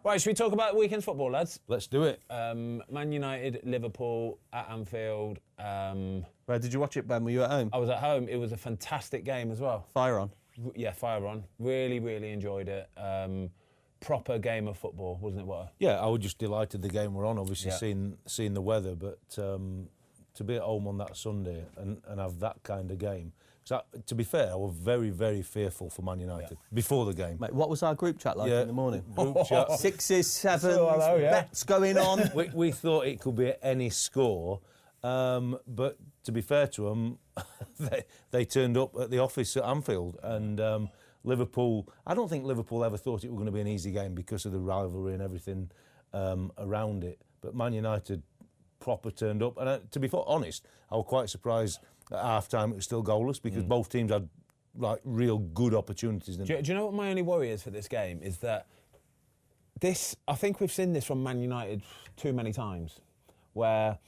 Right, should we talk about weekend's football, lads? Let's do it. Man United, Liverpool at Anfield. Where did you watch it, Ben? Were you at home? I was at home. It was a fantastic game as well. Fire on. Yeah, fire on. Really, really enjoyed it. Proper game of football, wasn't it, Watto? Yeah, I was just delighted the game we're on. Obviously, Yeah. seeing the weather, but to be at home on that Sunday and have that kind of game. To be fair, I was very, very fearful for Man United before the game. Mate, what was our group chat like in the morning? Group chat. 6s, 7s, hello, yeah. bets going on. We thought it could be any score, but to be fair to them, they turned up at the office at Anfield and Liverpool. I don't think Liverpool ever thought it was going to be an easy game because of the rivalry and everything around it. But Man United proper turned up, and to be honest, I was quite surprised at half-time it was still goalless because both teams had like real good opportunities. Do you know what my only worry is for this game? Is that I think we've seen this from Man United too many times, where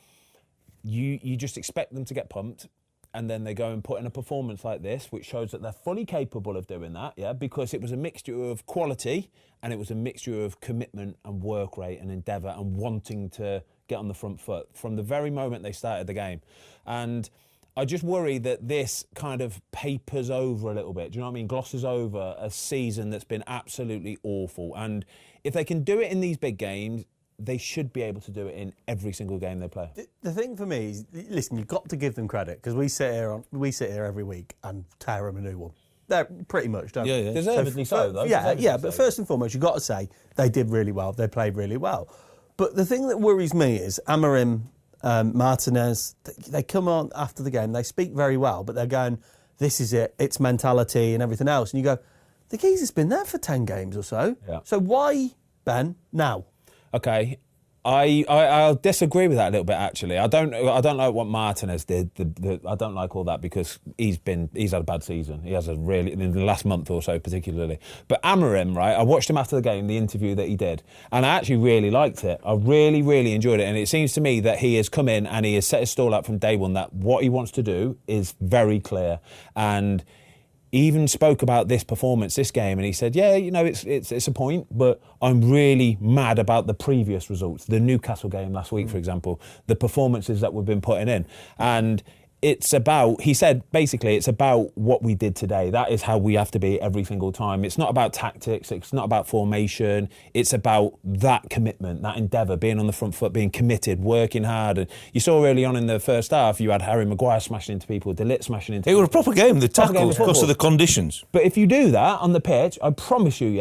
you just expect them to get pumped, and then they go and put in a performance like this, which shows that they're fully capable of doing that, yeah, because it was a mixture of quality and it was a mixture of commitment and work rate and endeavour and wanting to get on the front foot from the very moment they started the game. And I just worry that this kind of papers over a little bit. Do you know what I mean? Glosses over a season that's been absolutely awful. And if they can do it in these big games, they should be able to do it in every single game they play. The thing for me is, listen, you've got to give them credit because we sit here every week and tear them a new one. They're pretty much, don't we? Yeah. Deservedly so, though. Yeah, but first and foremost, you've got to say they did really well. They played really well. But the thing that worries me is Amorim, Martinez, they come on after the game, they speak very well, but they're going, this is it, it's mentality and everything else. And you go, the geezer's been there for 10 games or so. Yeah. So why, Ben, now? Okay, I'll disagree with that a little bit. Actually, I don't like what Martinez did. I don't like all that because he's had a bad season. He has in the last month or so particularly. But Amorim, right? I watched him after the game, the interview that he did, and I actually really liked it. I really, really enjoyed it, and it seems to me that he has come in and he has set his stall up from day one. That what he wants to do is very clear, and even spoke about this performance, this game, and he said, yeah, you know, it's a point, but I'm really mad about the previous results. The Newcastle game last week, for example, the performances that we've been putting in. And it's about, he said, basically, it's about what we did today. That is how we have to be every single time. It's not about tactics. It's not about formation. It's about that commitment, that endeavour, being on the front foot, being committed, working hard. And you saw early on in the first half, you had Harry Maguire smashing into people, De Ligt smashing into people. It was a proper game, the tackles, because of the conditions. But if you do that on the pitch, I promise you,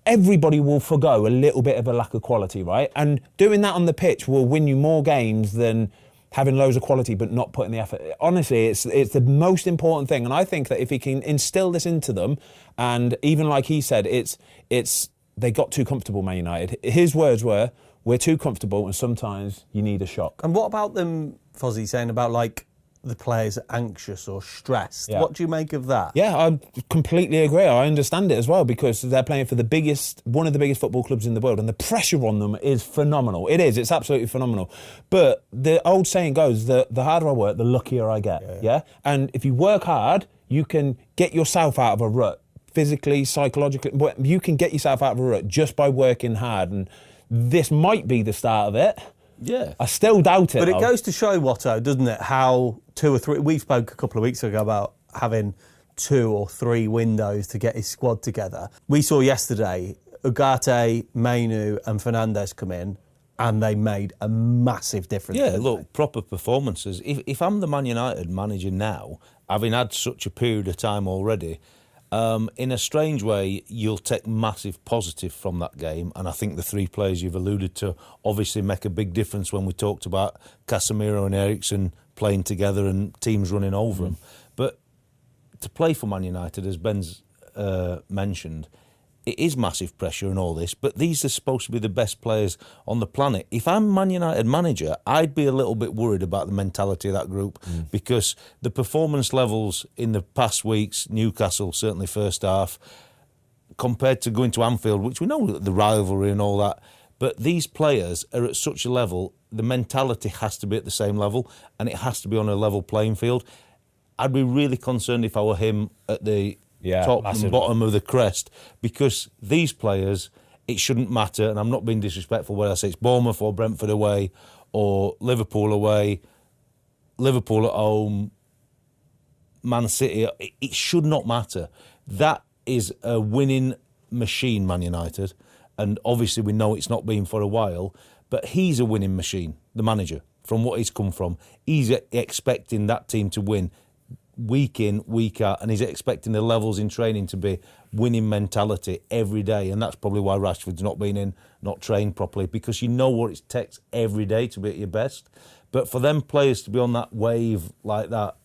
everybody will forgo a little bit of a lack of quality, right? And doing that on the pitch will win you more games than having loads of quality but not putting the effort. Honestly, it's the most important thing. And I think that if he can instill this into them, and even like he said, they got too comfortable, Man United. His words were, we're too comfortable and sometimes you need a shock. And what about them, Fozzie, saying about like the players are anxious or stressed? Yeah. What do you make of that? Yeah, I completely agree. I understand it as well because they're playing for one of the biggest football clubs in the world, and the pressure on them is phenomenal. It's absolutely phenomenal. But the old saying goes that the harder I work, the luckier I get. Yeah? And if you work hard, you can get yourself out of a rut. Physically, psychologically, you can get yourself out of a rut just by working hard. And this might be the start of it. Yeah. I still doubt it. But it goes to show, Watto, doesn't it, how 2 or 3... We spoke a couple of weeks ago about having 2 or 3 windows to get his squad together. We saw yesterday Ugarte, Mainu and Fernandes come in and they made a massive difference. Yeah, look, proper performances. If I'm the Man United manager now, having had such a period of time already, in a strange way, you'll take massive positive from that game, and I think the 3 players you've alluded to obviously make a big difference when we talked about Casemiro and Eriksen playing together and teams running over them. But to play for Man United, as Ben's mentioned, it is massive pressure and all this, but these are supposed to be the best players on the planet. If I'm Man United manager, I'd be a little bit worried about the mentality of that group because the performance levels in the past weeks, Newcastle, certainly first half, compared to going to Anfield, which we know the rivalry and all that, but these players are at such a level, the mentality has to be at the same level and it has to be on a level playing field. I'd be really concerned if I were him at the top and bottom of the crest, because these players, it shouldn't matter, and I'm not being disrespectful when I say it's Bournemouth or Brentford away or Liverpool away, Liverpool at home, Man City. It should not matter. That is a winning machine, Man United, and obviously we know it's not been for a while, but he's a winning machine, the manager, from what he's come from. He's expecting that team to win week in, week out, and he's expecting the levels in training to be winning mentality every day, and that's probably why Rashford's not been in, not trained properly, because you know what it takes every day to be at your best. But for them players to be on that wave like that,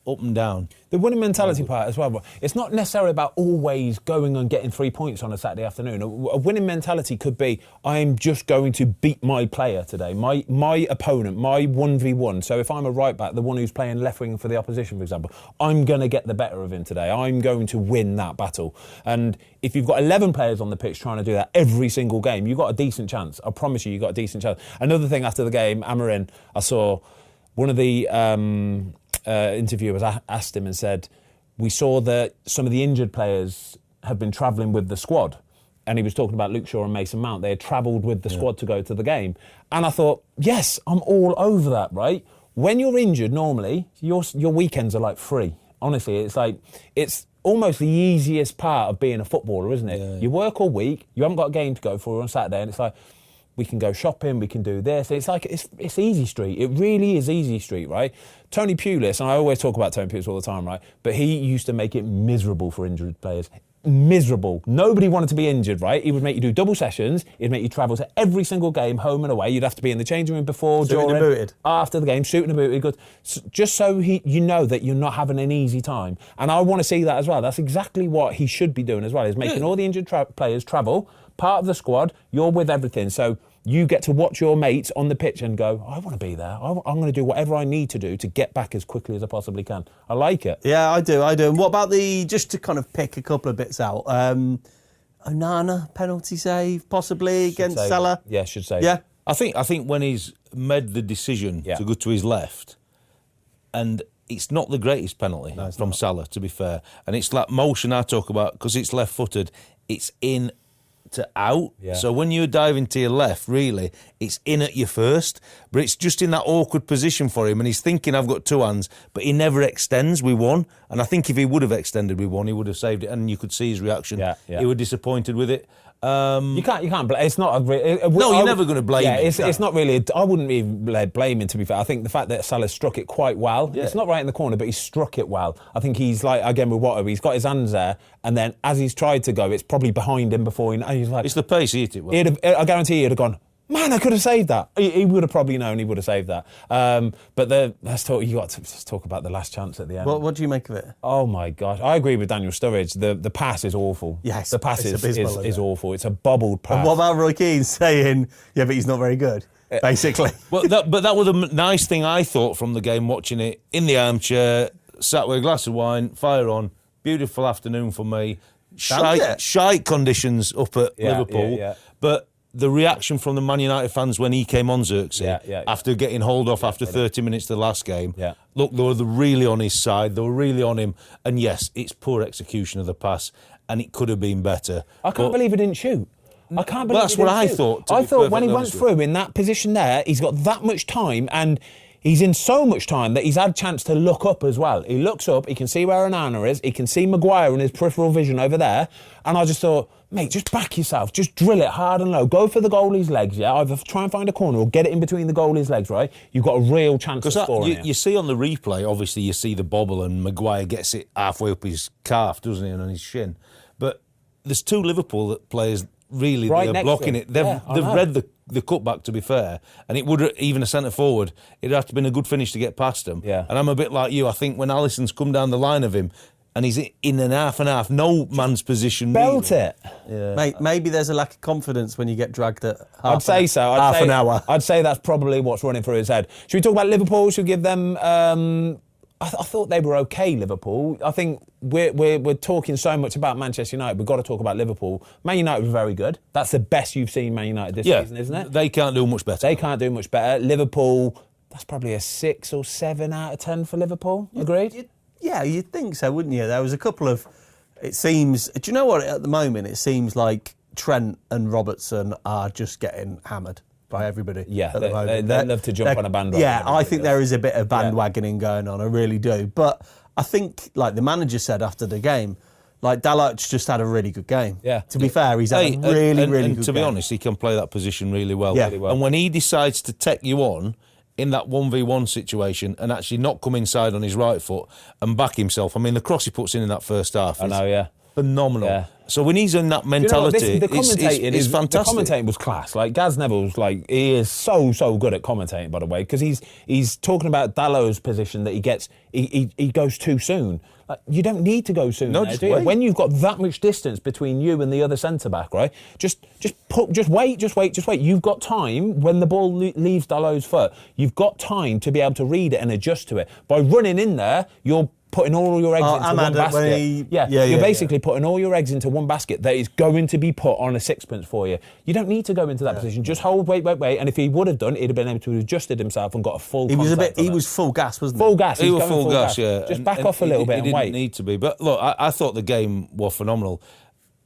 up and down. The winning mentality part as well, but it's not necessarily about always going and getting 3 points on a Saturday afternoon. A winning mentality could be, I'm just going to beat my player today, my opponent, my 1v1. So if I'm a right back, the one who's playing left wing for the opposition, for example, I'm going to get the better of him today. I'm going to win that battle. And if you've got 11 players on the pitch trying to do that every single game, you've got a decent chance. I promise you've got a decent chance. Another thing after the game, Amorim, I saw one of the interviewers asked him and said, we saw that some of the injured players have been travelling with the squad. And he was talking about Luke Shaw and Mason Mount. They had travelled with the squad to go to the game. And I thought, yes, I'm all over that, right? When you're injured, normally, your weekends are like free. Honestly, it's almost the easiest part of being a footballer, isn't it? Yeah. You work all week, you haven't got a game to go for on Saturday, and it's like, we can go shopping, we can do this. It's like, it's easy street. It really is easy street, right? Tony Pulis, and I always talk about Tony Pulis all the time, right? But he used to make it miserable for injured players. Miserable. Nobody wanted to be injured, right? He would make you do double sessions. He'd make you travel to every single game, home and away. You'd have to be in the changing room before, during, after the game, suited and booted. Good. Just so you know that you're not having an easy time. And I want to see that as well. That's exactly what he should be doing as well, is making all the injured players travel, part of the squad, you're with everything. So you get to watch your mates on the pitch and go, I want to be there. I'm going to do whatever I need to do to get back as quickly as I possibly can. I like it. Yeah, I do. And what about just to kind of pick a couple of bits out, Onana, penalty save, possibly against Salah? Yeah, should say. Yeah. I think when he's made the decision to go to his left, and it's not the greatest penalty from Salah, to be fair, and it's that motion I talk about, because it's left-footed, it's in to out. Yeah. So when you're diving to your left, really, it's in at you first, but it's just in that awkward position for him, and he's thinking, I've got two hands, but he never extends with one. And I think if he would have extended with one, he would have saved it, and you could see his reaction. Yeah. He was disappointed with it. You can't blame. It's not. You're never going to blame him. It's not really. I wouldn't even blame him, to be fair. I think the fact that Salah struck it quite well. Yeah. It's not right in the corner, but he struck it well. I think he's like, again with Watto, he's got his hands there, and then as he's tried to go, it's probably behind him before he's like. It's the pace he hit it well. I guarantee he'd have gone, man, I could have saved that. He would have probably known he would have saved that. But let's talk about the last chance at the end. What do you make of it? Oh my gosh, I agree with Daniel Sturridge. The pass is awful. Yes, the pass is awful. It's a bubbled pass. And what about Roy Keane saying, yeah, but he's not very good, basically? But that was a nice thing I thought from the game, watching it in the armchair, sat with a glass of wine, fire on. Beautiful afternoon for me. Shite conditions up at Liverpool, but the reaction from the Man United fans when he came on Xerxes after getting hauled off after 30 minutes of the last game, look, they were really on his side, they were really on him, and yes, it's poor execution of the pass, and it could have been better. I can't believe he didn't shoot. I can't believe that's what I thought. I thought when he went through in that position there, he's got that much time, and he's in so much time that he's had a chance to look up as well. He looks up, he can see where Onana is, he can see Maguire in his peripheral vision over there, and I just thought, mate, just back yourself, just drill it hard and low, go for the goalie's legs, either try and find a corner or get it in between the goalie's legs, right? You've got a real chance of scoring it. You see on the replay, obviously you see the bobble and Maguire gets it halfway up his calf, doesn't he, and on his shin. But there's two Liverpool players really right that are blocking it. They've read the cutback, to be fair, and it would, even a centre forward, it'd have to been a good finish to get past him. Yeah. And I'm a bit like you. I think when Alisson's come down the line of him and he's in an half and half, no man's position. Belt really. It. Yeah. Mate, maybe there's a lack of confidence when you get dragged at half an hour. I'd say that's probably what's running through his head. Should we talk about Liverpool? Should we give them... I thought they were okay, Liverpool. I think we're talking so much about Manchester United. We've got to talk about Liverpool. Man United were very good. That's the best you've seen Man United this season, isn't it? They can't do much better. Liverpool, that's probably a 6 or 7 out of 10 for Liverpool. Agreed? Yeah, you'd think so, wouldn't you? There was a couple of... It seems... Do you know what? At the moment, it seems like Trent and Robertson are just getting hammered by everybody. Yeah, at the moment. they love to jump on a bandwagon. Yeah, I think there is a bit of bandwagoning going on. I really do. But I think, like the manager said after the game, like Dalot's just had a really good game. Yeah. To be fair, he's had a really good game. To be honest, he can play that position really well. Yeah. Really well. And when he decides to take you on in that 1v1 situation and actually not come inside on his right foot and back himself, I mean, the cross he puts in that first half is phenomenal. Yeah. So when he's in that mentality, the commentating it's fantastic. The commentating was class. Like Gaz Neville's, like he is so good at commentating. By the way, because he's talking about Dalot's position that he goes too soon. Like, you don't need to go soon. No, there, just do you? wait. When you've got that much distance between you and the other centre back, right? Just wait. You've got time when the ball leaves Dalot's foot. You've got time to be able to read it and adjust to it. By running in there, you're putting all your eggs into one basket. You're basically putting all your eggs into one basket that is going to be put on a sixpence for you. You don't need to go into that position. Just hold, wait. And if he would have done, he'd have been able to have adjusted himself and got a full. He was full gas, wasn't he? Full gas. He was full gas. Yeah. Just back off a little bit and wait. He didn't need to be. But look, I thought the game was phenomenal.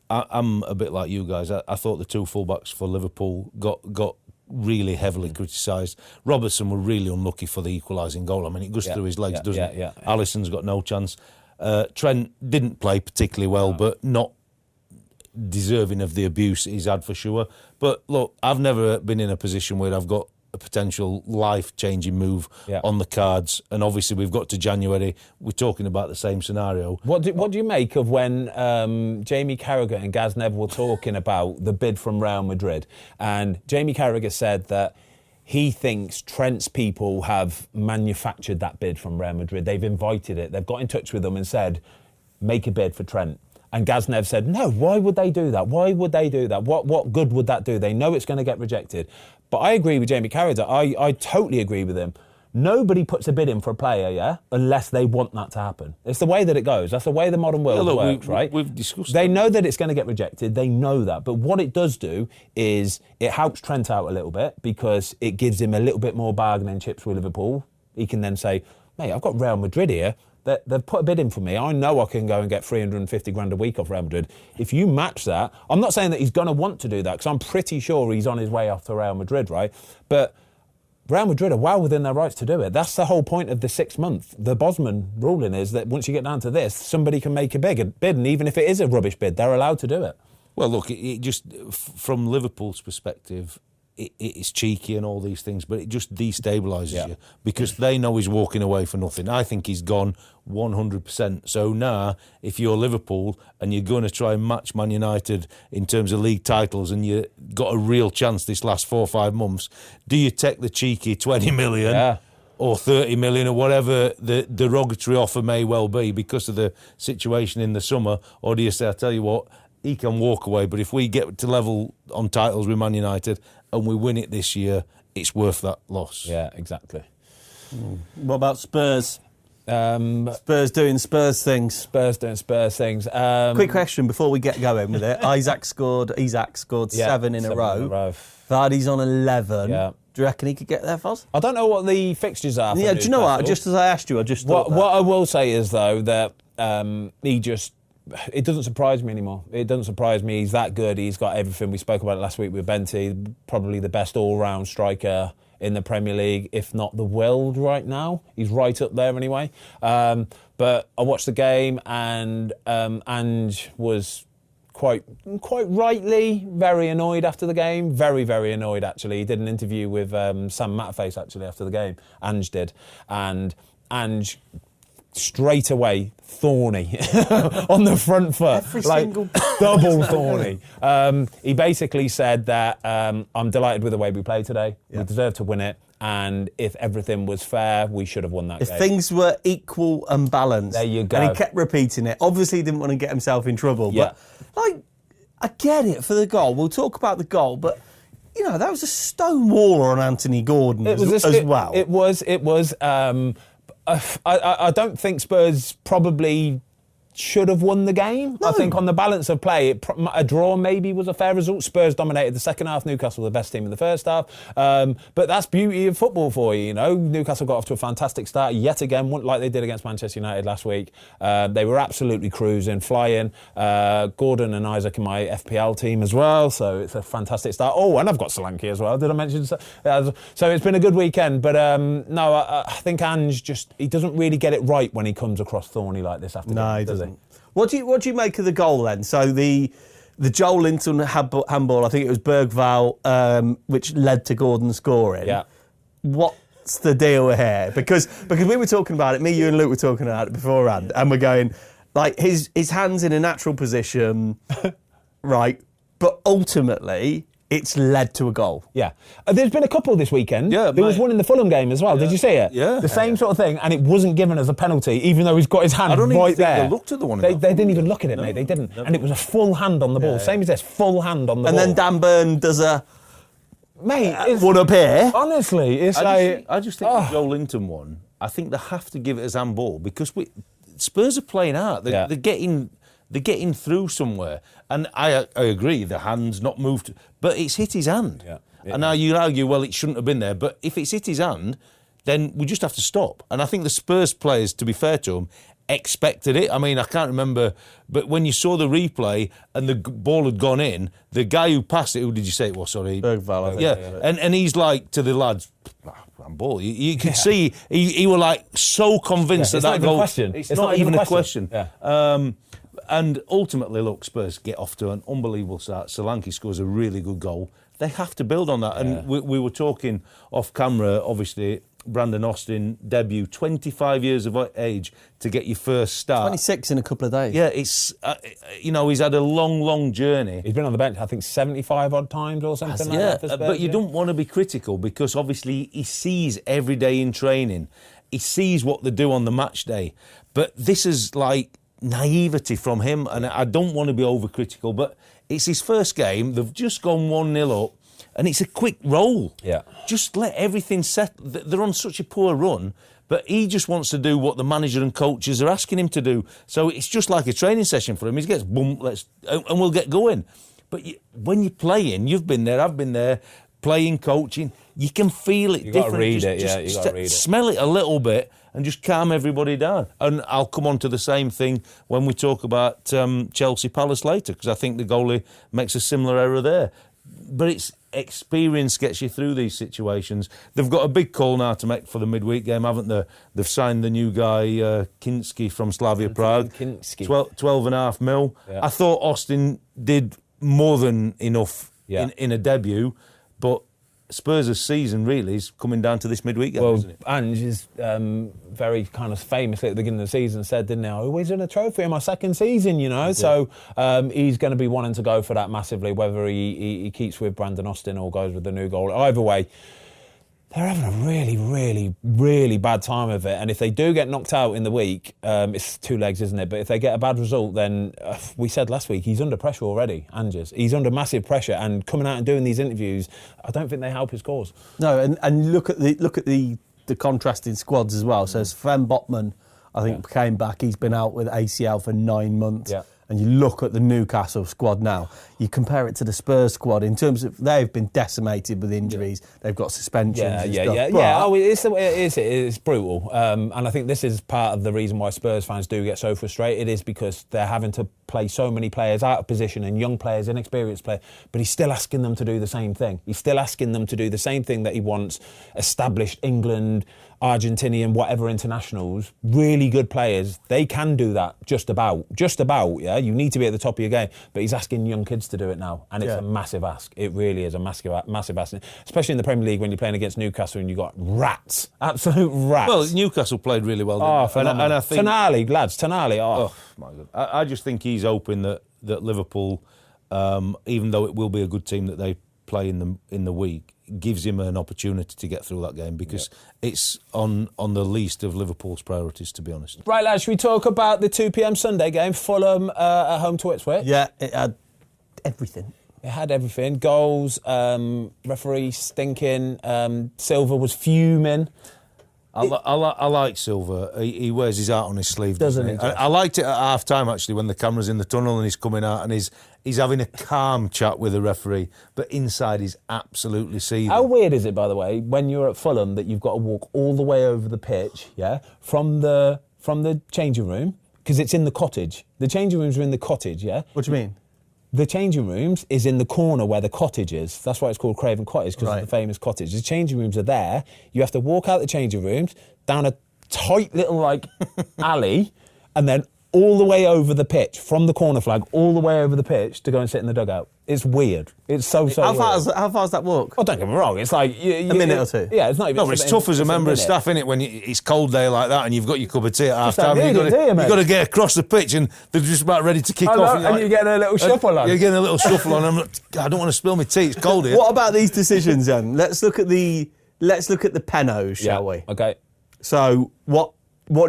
I'm a bit like you guys. I thought the two fullbacks for Liverpool got really heavily criticised. Robertson were really unlucky for the equalising goal. I mean, it goes through his legs, doesn't it? Alisson's got no chance. Trent didn't play particularly well, but not deserving of the abuse he's had for sure. But look, I've never been in a position where I've got a potential life-changing move on the cards, and obviously we've got to January. We're talking about the same scenario. What do you make of when Jamie Carragher and Gaz Neville were talking about the bid from Real Madrid, and Jamie Carragher said that he thinks Trent's people have manufactured that bid from Real Madrid. They've invited it. They've got in touch with them and said, make a bid for Trent. And Gaznev said, no, why would they do that? Why would they do that? What good would that do? They know it's going to get rejected. But I agree with Jamie Carragher. I totally agree with him. Nobody puts a bid in for a player, unless they want that to happen. It's the way that it goes. That's the way the modern world works, right? We've discussed They know that it's going to get rejected. They know that. But what it does do is it helps Trent out a little bit because it gives him a little bit more bargaining chips with Liverpool. He can then say, mate, I've got Real Madrid here. They've put a bid in for me. I know I can go and get 350 grand a week off Real Madrid. If you match that, I'm not saying that he's going to want to do that because I'm pretty sure he's on his way off to Real Madrid, right? But Real Madrid are well within their rights to do it. That's the whole point of the 6 month. The Bosman ruling is that once you get down to this, somebody can make a bid, and even if it is a rubbish bid, they're allowed to do it. Well, look, it just, from Liverpool's perspective, it's cheeky and all these things, but it just destabilises you because they know he's walking away for nothing. I think he's gone 100%. So now, if you're Liverpool and you're going to try and match Man United in terms of league titles and you got a real chance this last 4 or 5 months, do you take the cheeky 20 million? Yeah. Or 30 million or whatever the derogatory offer may well be because of the situation in the summer? Or do you say, I tell you what, he can walk away, but if we get to level on titles with Man United and we win it this year, it's worth that loss. Yeah, exactly. What about Spurs? Spurs doing Spurs things. Spurs doing Spurs things. Quick question before we get going with it. Isaac scored 7 in a row. Vardy's on 11. Yeah. Do you reckon he could get there, Foz? I don't know what the fixtures are for Yeah, do you know what? Newcastle. Just as I asked you, I just thought What I will say is, though, that it doesn't surprise me anymore. It doesn't surprise me. He's that good. He's got everything. We spoke about it last week with Benty. Probably the best all-round striker in the Premier League, if not the world right now. He's right up there anyway. But I watched the game and Ange was quite rightly very annoyed after the game. Very, very annoyed, actually. He did an interview with Sam Matterface, actually, after the game. Ange did. And Ange straight away thorny on the front foot. Every single double thorny. He basically said that I'm delighted with the way we played today. We deserve to win it. And if everything was fair, we should have won that game. If things were equal and balanced. There you go. And he kept repeating it. Obviously, he didn't want to get himself in trouble. But, I get it for the goal. We'll talk about the goal, but, that was a stone wall on Anthony Gordon as well. It was. I don't think Spurs probably should have won the game. I think on the balance of play, a draw maybe was a fair result. Spurs dominated the second half. Newcastle were the best team in the first half. But that's beauty of football for you, you know. Newcastle got off to a fantastic start yet again, like they did against Manchester United last week. They were absolutely cruising, flying. Gordon and Isaac in my FPL team as well, so it's a fantastic start. Oh, and I've got Solanke as well. Did I mention? So it's been a good weekend. But no, I think Ange he doesn't really get it right when he comes across thorny like this after. No, he doesn't. What do you make of the goal then? So the Joel Linton handball, I think it was Bergvall, which led to Gordon scoring. Yeah. What's the deal here? Because we were talking about it, me, you and Luke were talking about it beforehand, and we're going, like, his hand's in a natural position, right, but ultimately it's led to a goal. Yeah. There's been a couple this weekend. Yeah, there was one in the Fulham game as well. Yeah. Did you see it? Yeah. The same sort of thing, and it wasn't given as a penalty, even though he's got his hand I don't even right think there. they looked at the one. They didn't even look at it, mate. They didn't. And it was a full hand on the ball. Same as this, full hand on the ball. And then Dan Burn does a... Mate, one up here. Honestly, it's I just think the Joe Linton one, I think they have to give it as handball because Spurs are playing out. They're getting through somewhere. And I agree, the hand's not moved, but it's hit his hand. Yeah. And now you argue, well, it shouldn't have been there. But if it's hit his hand, then we just have to stop. And I think the Spurs players, to be fair to them, expected it. I mean, I can't remember, but when you saw the replay and the ball had gone in, the guy who passed it, who did you say it was? Sorry. Bergvall, I think. Yeah. And he's like, to the lads, ball. You could see he were like so convinced that goal. It's not even a question. Yeah. And ultimately, look, Spurs get off to an unbelievable start. Solanke scores a really good goal. They have to build on that. Yeah. And we were talking off camera, obviously, Brandon Austin debut, 25 years of age to get your first start. 26 in a couple of days. Yeah, it's, he's had a long, long journey. He's been on the bench, I think, 75 odd times or something like that. For Spurs, but you don't want to be critical because obviously he sees every day in training. He sees what they do on the match day. But this is like naivety from him, and I don't want to be overcritical, but it's his first game. They've just gone 1-0 up, and it's a quick roll. Yeah. Just let everything set. They're on such a poor run, but he just wants to do what the manager and coaches are asking him to do. So it's just like a training session for him. He gets boom, and we'll get going. But when you're playing, you've been there, I've been there, playing, coaching, you can feel it different. You've got to read it, yeah, you've got to read it. Smell it a little bit and just calm everybody down. And I'll come on to the same thing when we talk about Chelsea Palace later, because I think the goalie makes a similar error there. But it's experience gets you through these situations. They've got a big call now to make for the midweek game, haven't they? They've signed the new guy, Kinski from Slavia Prague. 12.5 mil. Yeah. I thought Austin did more than enough in a debut, but Spurs' season really is coming down to this midweek game, isn't it? Ange is very kind of famously at the beginning of the season said, didn't he, I always win a trophy in my second season, you know. Yeah. So he's going to be wanting to go for that massively, whether he keeps with Brandon Austin or goes with the new goal. Either way, they're having a really, really, really bad time of it. And if they do get knocked out in the week, it's two legs, isn't it? But if they get a bad result, then we said last week, he's under pressure already, Ange's. He's under massive pressure. And coming out and doing these interviews, I don't think they help his cause. No, and look at the contrasting squads as well. So Sven Botman, I think, came back. He's been out with ACL for 9 months. Yeah. And you look at the Newcastle squad now, you compare it to the Spurs squad in terms of they've been decimated with injuries, they've got suspensions and stuff. Yeah. Oh, it's brutal. And I think this is part of the reason why Spurs fans do get so frustrated is because they're having to play so many players out of position and young players, inexperienced players, but he's still asking them to do the same thing. He's still asking them to do the same thing that he wants established England, Argentinian, whatever internationals, really good players, they can do that just about, yeah? You need to be at the top of your game, but he's asking young kids to do it now, and it's a massive ask. It really is a massive ask, especially in the Premier League when you're playing against Newcastle and you've got rats, absolute rats. Well, Newcastle played really well. And I think Tonali. Oh my God. I just think he's hoping that Liverpool, even though it will be a good team that they play in the week, gives him an opportunity to get through that game because it's on the least of Liverpool's priorities, to be honest. Right, lads, should we talk about the 2 p.m. Sunday game, Fulham at home to Ipswich? Yeah, it had everything. It had everything. Goals, referee stinking, Silva was fuming. I like Silva. He wears his heart on his sleeve, doesn't he? I liked it at half time, actually, when the camera's in the tunnel and he's coming out and he's having a calm chat with the referee, but inside he's absolutely seething. How weird is it, by the way, when you're at Fulham that you've got to walk all the way over the pitch, from the changing room, because it's in the cottage. The changing rooms are in the cottage, yeah? What do you mean? The changing rooms is in the corner where the cottage is. That's why it's called Craven Cottage, because of the famous cottage. The changing rooms are there. You have to walk out the changing rooms, down a tight little alley, and then all the way over the pitch, from the corner flag, all the way over the pitch to go and sit in the dugout. It's weird. It's so weird. How far is that walk? Oh, don't get me wrong. It's like... a minute or two? Yeah, it's not even... No, but it's tough as a member of staff, isn't it, when it's cold day like that and you've got your cup of tea at half time. You've got to get across the pitch and they're just about ready to kick off. And you're getting a little shuffle on. You're getting a little shuffle on. I'm like, I don't want to spill my tea. It's cold here. What about these decisions then? Let's look at the penos, shall we? Okay. So what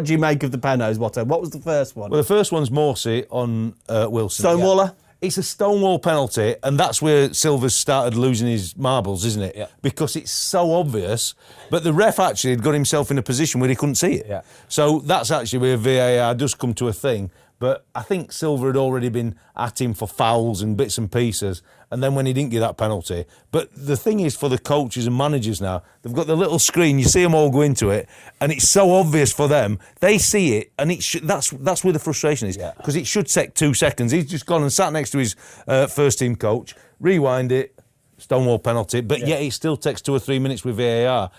do you make of the penos, Watto? What was the first one? Well, the first one's Morsey on Wilson. Stonewaller? Yeah. It's a Stonewall penalty, and that's where Silva's started losing his marbles, isn't it? Yeah. Because it's so obvious, but the ref actually had got himself in a position where he couldn't see it. Yeah. So that's actually where VAR does come to a thing. But I think Silva had already been at him for fouls and bits and pieces, and then when he didn't get that penalty. But the thing is, for the coaches and managers now, they've got the little screen, you see them all go into it, and it's so obvious for them. They see it, and that's where the frustration is, because it should take 2 seconds. He's just gone and sat next to his first-team coach, rewind it, Stonewall penalty, but yet it still takes 2 or 3 minutes with VAR.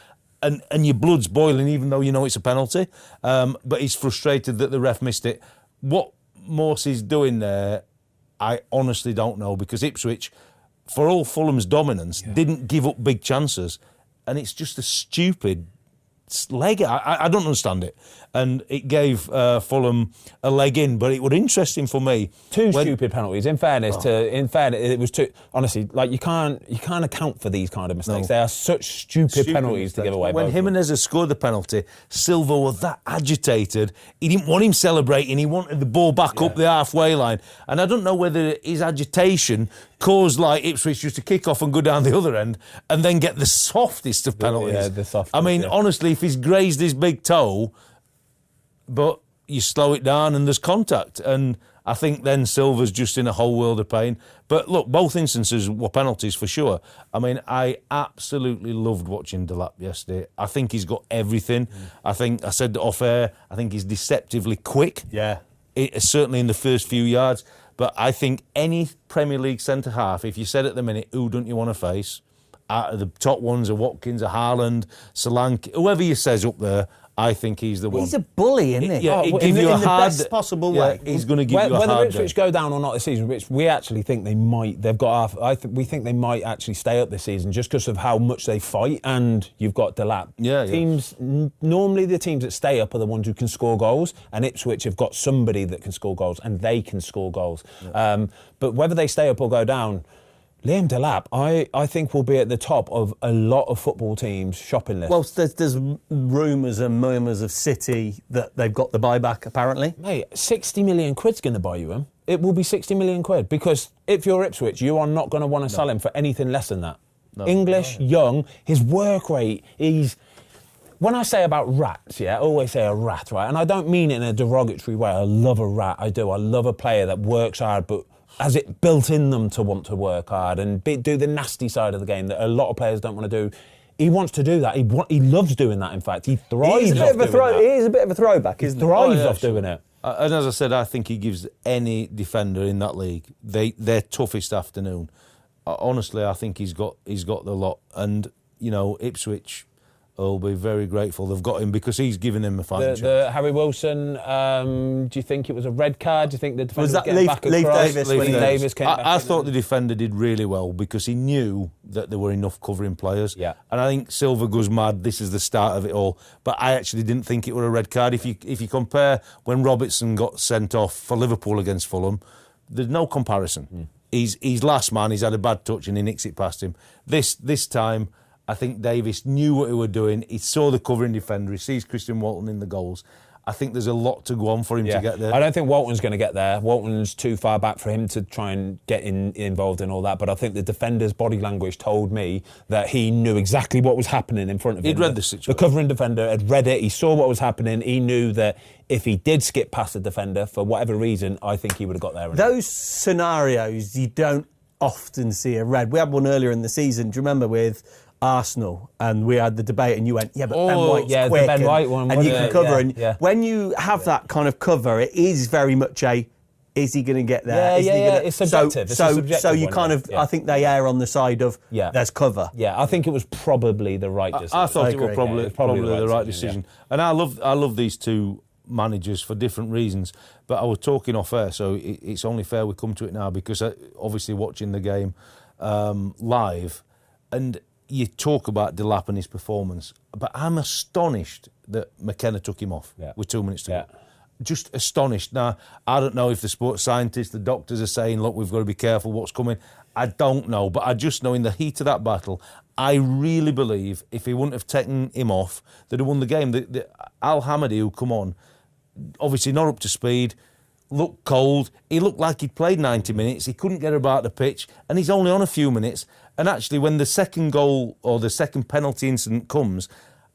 And your blood's boiling, even though you know it's a penalty. But he's frustrated that the ref missed it. What Morsey's doing there, I honestly don't know, because Ipswich, for all Fulham's dominance, didn't give up big chances. And it's just a stupid leg. I don't understand it. And it gave Fulham a leg in, but it was interesting for me. Two stupid penalties. In fairness, it was two. Honestly, you can't account for these kind of mistakes. They are such stupid penalties to give away. When Jimenez has scored the penalty, Silva was that agitated. He didn't want him celebrating. He wanted the ball back up the halfway line. And I don't know whether his agitation caused Ipswich just to kick off and go down the other end and then get the softest of penalties. Yeah, the softest. I mean, honestly, if he's grazed his big toe, but you slow it down and there's contact. And I think then Silva's just in a whole world of pain. But look, both instances were penalties for sure. I mean, I absolutely loved watching Delap yesterday. I think he's got everything. I said off air, I think he's deceptively quick. Yeah. Certainly in the first few yards. But I think any Premier League centre-half, if you said at the minute, who don't you want to face? Out of the top ones are Watkins, are Haaland, Solanke, whoever you says up there, I think he's the one. He's a bully, isn't he? Yeah, he'll give you a hard... the best possible way. He's going to give you a hard Whether day. Ipswich go down or not this season, which we actually think they might, we think they might actually stay up this season just because of how much they fight, and you've got Delap. Normally the teams that stay up are the ones who can score goals, and Ipswich have got somebody that can score goals, and they can score goals. Yeah. But whether they stay up or go down, Liam Delap, I think, will be at the top of a lot of football teams' shopping list. Well, there's rumours and murmurs of City that they've got the buyback, apparently. Mate, 60 million quid's going to buy you him. It will be 60 million quid, because if you're Ipswich, you are not going to want to sell him for anything less than that. No. English, young, his work rate, when I say about rats, I always say a rat, right? And I don't mean it in a derogatory way. I love a rat, I do. I love a player that works hard, but has it built in them to want to work hard and do the nasty side of the game that a lot of players don't want to do. He wants to do that. He loves doing that, in fact. He thrives off doing that. He is a bit of a throwback, isn't he? He thrives off doing it. And as I said, I think he gives any defender in that league their toughest afternoon. Honestly, I think he's got the lot. And, Ipswich will be very grateful they've got him, because he's given them a fighting chance. The Harry Wilson, do you think it was a red card? Do you think the defender was that getting back across? Leif Davis came back. I thought the defender did really well, because he knew that there were enough covering players. Yeah. And I think Silva goes mad. This is the start of it all. But I actually didn't think it was a red card. If you compare when Robertson got sent off for Liverpool against Fulham, there's no comparison. He's last man. He's had a bad touch and he nicks it past him. This time, I think Davis knew what he was doing. He saw the covering defender. He sees Christian Walton in the goals. I think there's a lot to go on for him to get there. I don't think Walton's going to get there. Walton's too far back for him to try and get involved in all that. But I think the defender's body language told me that he knew exactly what was happening in front of him. He'd read the situation. The covering defender had read it. He saw what was happening. He knew that if he did skip past the defender for whatever reason, I think he would have got there. Those scenarios you don't often see a red. We had one earlier in the season. Do you remember with Arsenal, and we had the debate, and you went, "Yeah, but Ben White's quick, the Ben White one, and you can cover." Yeah. When you have that kind of cover, it is very much a, is he going to get there? It's subjective. So you kind of, I think they err on the side of there's cover. Yeah, I think it was probably the right decision. I thought it was probably the right decision. And I love these two managers for different reasons. But I was talking off air, so it's only fair we come to it now, because obviously watching the game live, and you talk about Delap and his performance, but I'm astonished that McKenna took him off with 2 minutes to go. Just astonished. Now, I don't know if the sports scientists, the doctors are saying, look, we've got to be careful what's coming. I don't know, but I just know in the heat of that battle, I really believe if he wouldn't have taken him off, they'd have won the game. The Al-Hamadi, who come on, obviously not up to speed, looked cold. He looked like he'd played 90 minutes. He couldn't get about the pitch, and he's only on a few minutes. And actually, when the second goal or the second penalty incident comes,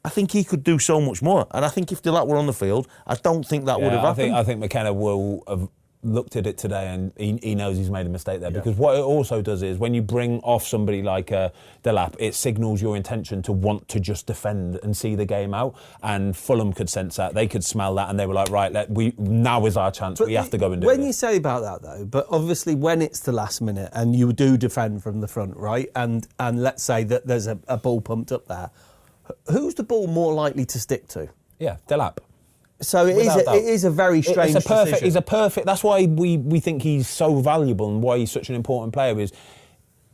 I think he could do so much more. And I think if Delap were on the field, I don't think that would have happened. I think McKenna will have looked at it today, and he knows he's made a mistake there, because what it also does is when you bring off somebody like Delap, it signals your intention to want to just defend and see the game out. And Fulham could sense that, they could smell that, and they were like, right, now is our chance. We have to go and do it. When you say about that though, but obviously when it's the last minute and you do defend from the front, right, and let's say that there's a ball pumped up there, who's the ball more likely to stick to? Yeah, Delap. So it is a very strange decision. He's a perfect. That's why we think he's so valuable and why he's such an important player. Is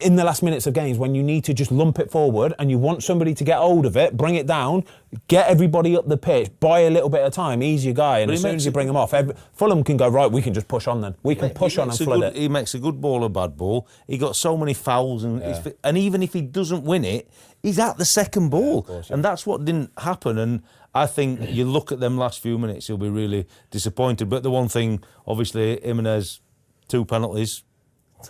in the last minutes of games when you need to just lump it forward and you want somebody to get hold of it, bring it down, get everybody up the pitch, buy a little bit of time. He's your guy, and as soon as you bring him off, Fulham can go right. We can just push on then. We can push on and flood it. He makes a good ball, a bad ball. He got so many fouls, and even if he doesn't win it, he's at the second ball, and that's what didn't happen. And I think you look at them last few minutes, you'll be really disappointed. But the one thing, obviously, Jimenez, 2 penalties.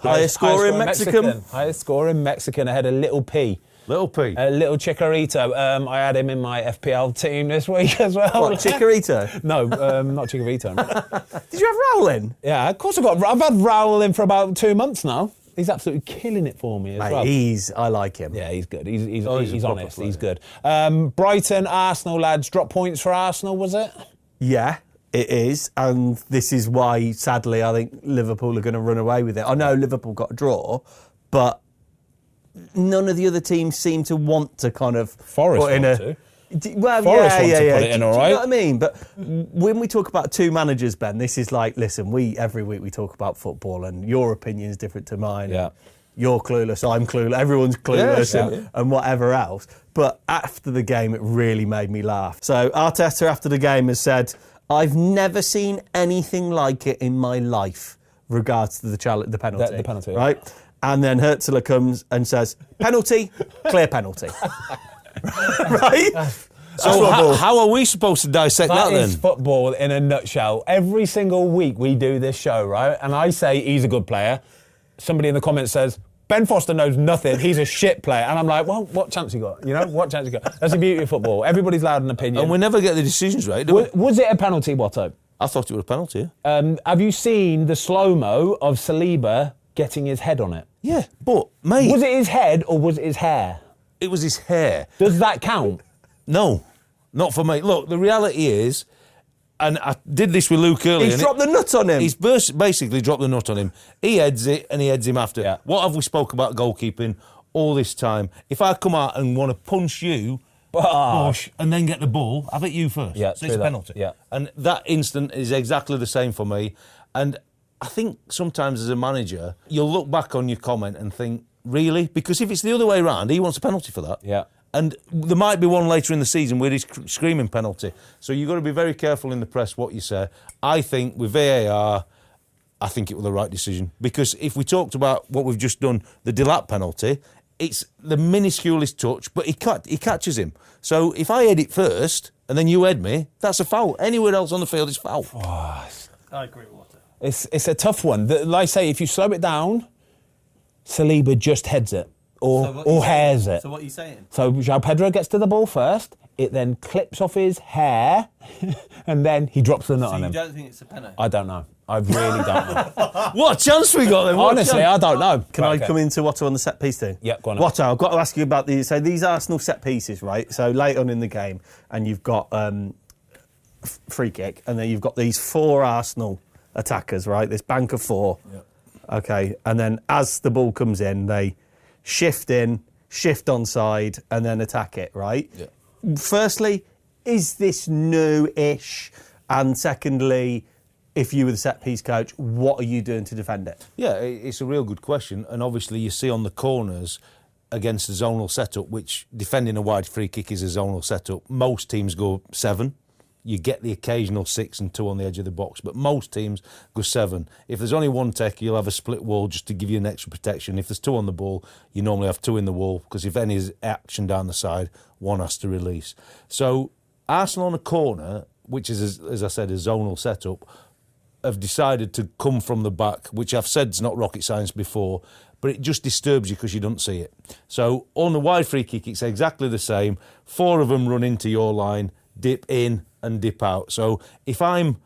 Highest score in Mexican. Highest score in Mexican ahead of Little P. Little P. Little Chikorito. I had him in my FPL team this week as well. What, Chikorito? No, not Chikorito. Did you have Raul in? had Raul in for about 2 months now. He's absolutely killing it for me as well. I like him. Yeah, he's good. He's honest. He's good. Brighton, Arsenal, lads. Drop points for Arsenal, was it? Yeah, it is. And this is why, sadly, I think Liverpool are going to run away with it. I know Liverpool got a draw, but none of the other teams seem to want to kind of Forest put in want to. Well, Forest want to yeah. put it in, all right. Do you know what I mean? But when we talk about two managers, Ben, this is like, listen, every week we talk about football, and your opinion is different to mine. Yeah. You're clueless, I'm clueless, everyone's clueless, and whatever else. But after the game, it really made me laugh. So Arteta, after the game, has said, I've never seen anything like it in my life, regards to the penalty. The penalty, right? Yeah. And then Hertzler comes and says, penalty, clear penalty. Right? So how are we supposed to dissect that then? That is football in a nutshell. Every single week we do this show, right? And I say he's a good player. Somebody in the comments says, Ben Foster knows nothing, he's a shit player. And I'm like, well, what chance you got? You know, what chance you got? That's the beauty of football. Everybody's allowed an opinion. And we never get the decisions right, do we? Was it a penalty, Watto? I thought it was a penalty. Have you seen the slow-mo of Saliba getting his head on it? Yeah, but, mate... Was it his head or was it his hair? It was his hair. Does that count? No, not for me. Look, the reality is... And I did this with Luke earlier. He's dropped the nut on him. He's basically dropped the nut on him. He heads it and he heads him after. Yeah. What have we spoke about goalkeeping all this time? If I come out and want to punch you, push, and then get the ball, I've hit you first. Yeah, so it's a penalty. Yeah. And that instant is exactly the same for me. And I think sometimes as a manager, you'll look back on your comment and think, really? Because if it's the other way around, he wants a penalty for that. Yeah. And there might be one later in the season where he's screaming penalty. So you've got to be very careful in the press what you say. I think with VAR, I think it was the right decision. Because if we talked about what we've just done, the Delap penalty, it's the minusculest touch, but he catches him. So if I head it first, and then you head me, that's a foul. Anywhere else on the field is foul. I agree with Watto. It's a tough one. Like I say, if you slow it down, Saliba just heads it or hairs it. So what are you saying? So João Pedro gets to the ball first, it then clips off his hair, and then he drops the nut on him. So you don't think it's a penalty? I don't know. I really don't know. What a chance we got then. Honestly, I don't know. Can I come into Watto on the set piece thing? Yeah, go on. Watto, I've got to ask you about these. So these Arsenal set pieces, right? So late on in the game, and you've got free kick, and then you've got these 4 Arsenal attackers, right? This bank of 4. Yeah. Okay, and then as the ball comes in, they shift onside, and then attack it, right? Yeah. Firstly, is this new-ish? And secondly, if you were the set-piece coach, what are you doing to defend it? Yeah, it's a real good question. And obviously you see on the corners against the zonal setup, which defending a wide free kick is a zonal setup, most teams go 7. You get the occasional 6 and 2 on the edge of the box, but most teams go 7. If there's only one tech, you'll have a split wall just to give you an extra protection. If there's 2 on the ball, you normally have 2 in the wall, because if any is action down the side, one has to release. So Arsenal on a corner, which is, as I said, a zonal setup, have decided to come from the back, which I've said is not rocket science before, but it just disturbs you because you don't see it. So on the wide free kick, it's exactly the same. 4 of them run into your line, dip in and dip out. So if I'm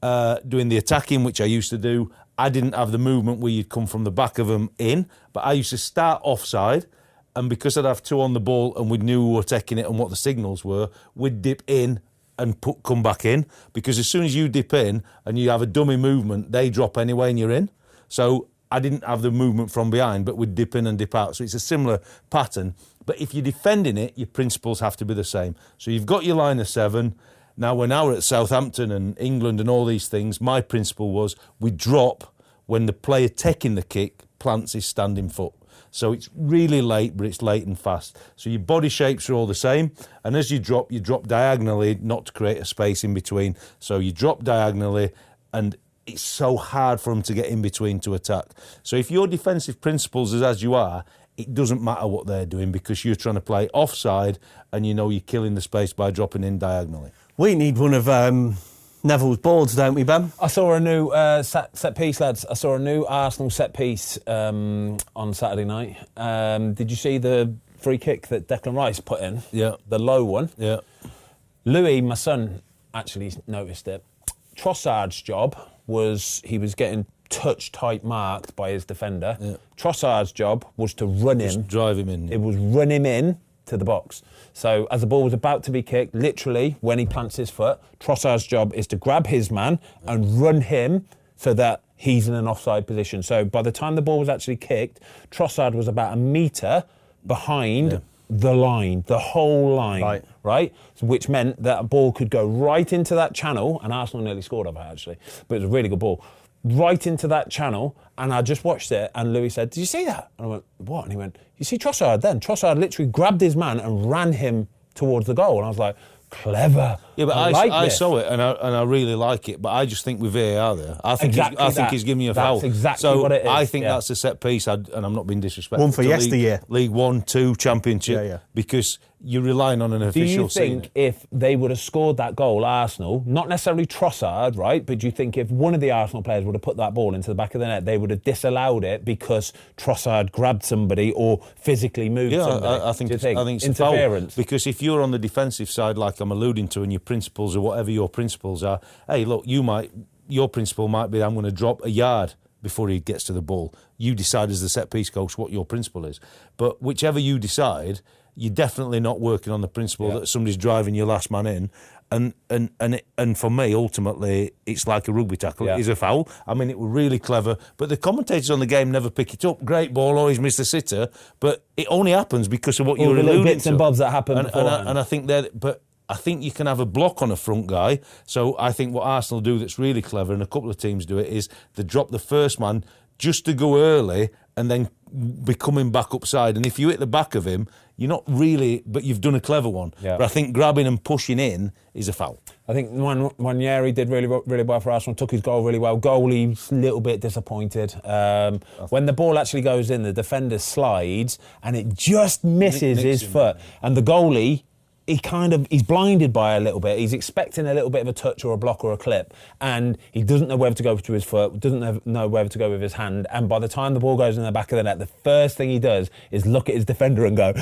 doing the attacking, which I used to do, I didn't have the movement where you'd come from the back of them in, but I used to start offside, and because I'd have 2 on the ball and we knew we were taking it and what the signals were, we'd dip in and come back in, because as soon as you dip in and you have a dummy movement, they drop anyway and you're in. So I didn't have the movement from behind, but we'd dip in and dip out. So it's a similar pattern. But if you're defending it, your principles have to be the same. So you've got your line of 7. Now, when I were at Southampton and England and all these things, my principle was we drop when the player taking the kick plants his standing foot. So it's really late, but it's late and fast. So your body shapes are all the same. And as you drop diagonally, not to create a space in between. So you drop diagonally, and it's so hard for them to get in between to attack. So if your defensive principles is as you are, it doesn't matter what they're doing, because you're trying to play offside and you know you're killing the space by dropping in diagonally. We need one of Neville's boards, don't we, Ben? I saw a new set piece, lads. I saw a new Arsenal set piece on Saturday night. Did you see the free kick that Declan Rice put in? Yeah. The low one? Yeah. Louis, my son, actually noticed it. Trossard's job was he was getting touch-type marked by his defender. Yeah. Trossard's job was to run him. Just drive him in. It was run him in to the box. So as the ball was about to be kicked, literally, when he plants his foot, Trossard's job is to grab his man and run him so that he's in an offside position. So by the time the ball was actually kicked, Trossard was about a metre behind the line, the whole line, right? So which meant that a ball could go right into that channel, and Arsenal nearly scored off it, actually, but it was a really good ball. Right into that channel, and I just watched it, and Louis said, "Did you see that?" And I went, "What?" And he went, "You see Trossard then?" Trossard literally grabbed his man and ran him towards the goal, and I was like, clever. Yeah, but I saw it and I really like it, but I just think with VAR there, I think he's giving you a foul. That's exactly what it is. I think that's a set piece, and I'm not being disrespectful. One for yesteryear. League 1, 2, Championship, because you're relying on an official. Do you think if they would have scored that goal, Arsenal, not necessarily Trossard, right, but do you think if one of the Arsenal players would have put that ball into the back of the net, they would have disallowed it because Trossard grabbed somebody or physically moved somebody? I think it's interference. A foul. Because if you're on the defensive side, like I'm alluding to, and your principles or whatever your principles are, hey, look, your principle might be I'm going to drop a yard before he gets to the ball. You decide as the set-piece coach what your principle is. But whichever you decide, you're definitely not working on the principle that somebody's driving your last man in. And for me, ultimately, it's like a rugby tackle. It is a foul. I mean, it was really clever. But the commentators on the game never pick it up. Great ball, always miss the sitter. But it only happens because of what you're alluding to. All the little bits and bobs that happen beforehand. And I think that... But I think you can have a block on a front guy. So I think what Arsenal do that's really clever, and a couple of teams do it, is they drop the first man just to go early and then be coming back upside. And if you hit the back of him, you're not really, but you've done a clever one. Yeah. But I think grabbing and pushing in is a foul. I think Nwaneri did really well for Arsenal, took his goal really well. Goalie's a little bit disappointed. When the ball actually goes in, the defender slides and it just misses his foot. And the goalie he's blinded by a little bit. He's expecting a little bit of a touch or a block or a clip, and he doesn't know whether to go to his foot, doesn't know whether to go with his hand, and by the time the ball goes in the back of the net, the first thing he does is look at his defender and go,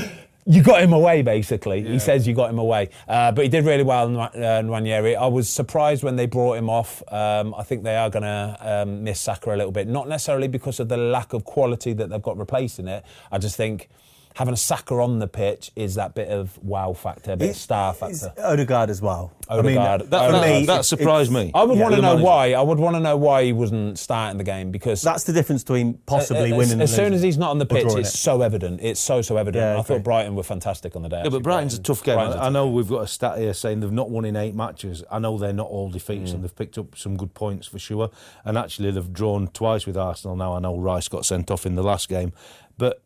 you got him away, basically. Yeah. He says you got him away. But he did really well in Nwaneri. I was surprised when they brought him off. I think they are going to miss Saka a little bit. Not necessarily because of the lack of quality that they've got replacing it. I just think having a Saka on the pitch is that bit of wow factor, a bit of star factor. Odegaard as well. Odegaard. That surprised me. I would want to know why. I would want to know why he wasn't starting the game, because that's the difference between possibly winning. As soon as he's not on the pitch, it's so evident. It's so evident. Yeah, I thought Brighton were fantastic on the day. Yeah, but Brighton's a tough game. I know we've got a stat here saying they've not won in 8 matches. I know they're not all defeats, and they've picked up some good points for sure. And actually, they've drawn twice with Arsenal now. I know Rice got sent off in the last game, but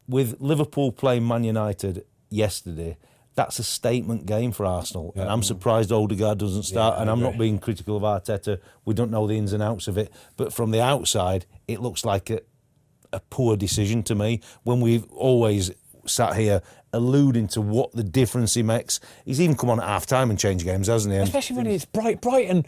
with Liverpool playing Man United yesterday, that's a statement game for Arsenal. Yeah. And I'm surprised Odegaard doesn't start. And I'm not being critical of Arteta. We don't know the ins and outs of it. But from the outside, it looks like a poor decision to me, when we've always sat here alluding to what the difference he makes. He's even come on at half-time and changed games, hasn't he? Especially when it's Brighton.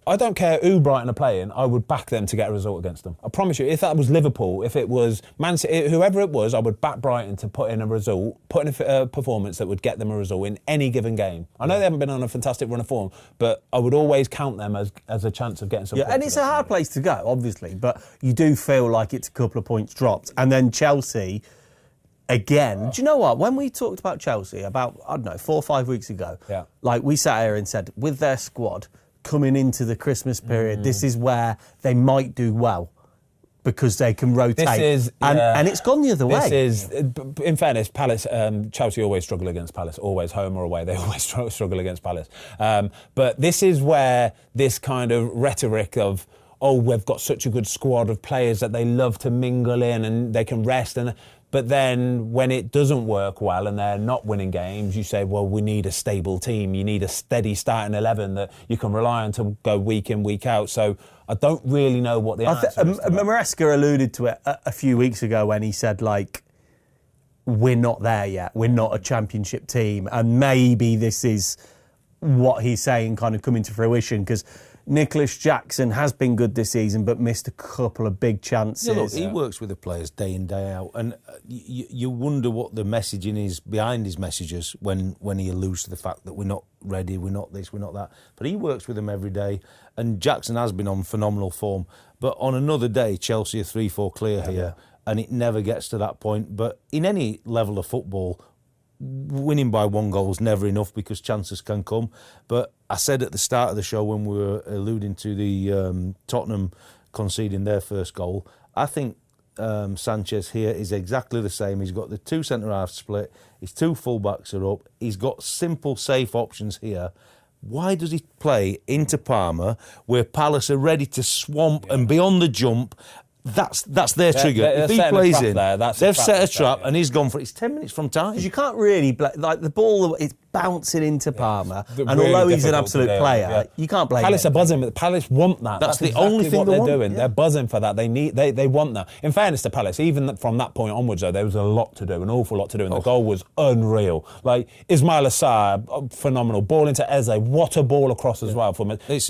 I don't care who Brighton are playing, I would back them to get a result against them. I promise you, if that was Liverpool, if it was Man City, whoever it was, I would back Brighton to put in a result, put in a performance that would get them a result in any given game. I know they haven't been on a fantastic run of form, but I would always count them as a chance of getting some points. And it's a hard place to go, obviously, but you do feel like it's a couple of points dropped. And then Chelsea, again, do you know what? When we talked about Chelsea about, 4 or 5 weeks ago, like we sat here and said, with their squad coming into the Christmas period, this is where they might do well, because they can rotate. And it's gone the other way. In fairness, Palace, Chelsea always struggle against Palace, always home or away. They always struggle against Palace. But this is where this kind of rhetoric of, we've got such a good squad of players that they love to mingle in and they can rest. But then when it doesn't work well and they're not winning games, you say, well, we need a stable team. You need a steady starting 11 that you can rely on to go week in, week out. So I don't really know what the answer is. Maresca alluded to it a few weeks ago when he said, like, we're not there yet. We're not a championship team. And maybe this is what he's saying kind of coming to fruition, because Nicholas Jackson has been good this season, but missed a couple of big chances. Yeah, look, he works with the players day in, day out, and you wonder what the messaging is behind his messages when he alludes to the fact that we're not ready, we're not this, we're not that. But he works with them every day, and Jackson has been on phenomenal form. But on another day, Chelsea are 3-4 clear here, and it never gets to that point. But in any level of football, winning by 1 goal is never enough, because chances can come. But I said at the start of the show, when we were alluding to the Tottenham conceding their first goal, I think Sanchez here is exactly the same. He's got the 2 centre-halves split, his 2 full-backs are up, he's got simple, safe options here. Why does he play into Parma, where Palace are ready to swamp and be on the jump? That's their trigger. If he plays in, they've set a trap, and he's gone for it. It's 10 minutes from time. Because you can't really, like, the ball, it's bouncing into Parma, and although he's an absolute player, you can't blame Palace are buzzing. Palace want that. That's the only thing they're doing. They're buzzing for that. They want that. In fairness to Palace, even from that point onwards, though, there was a lot to do, an awful lot to do, and the goal was unreal. Like, Ismail Assar, phenomenal. Ball into Eze. What a ball across as well from it. It's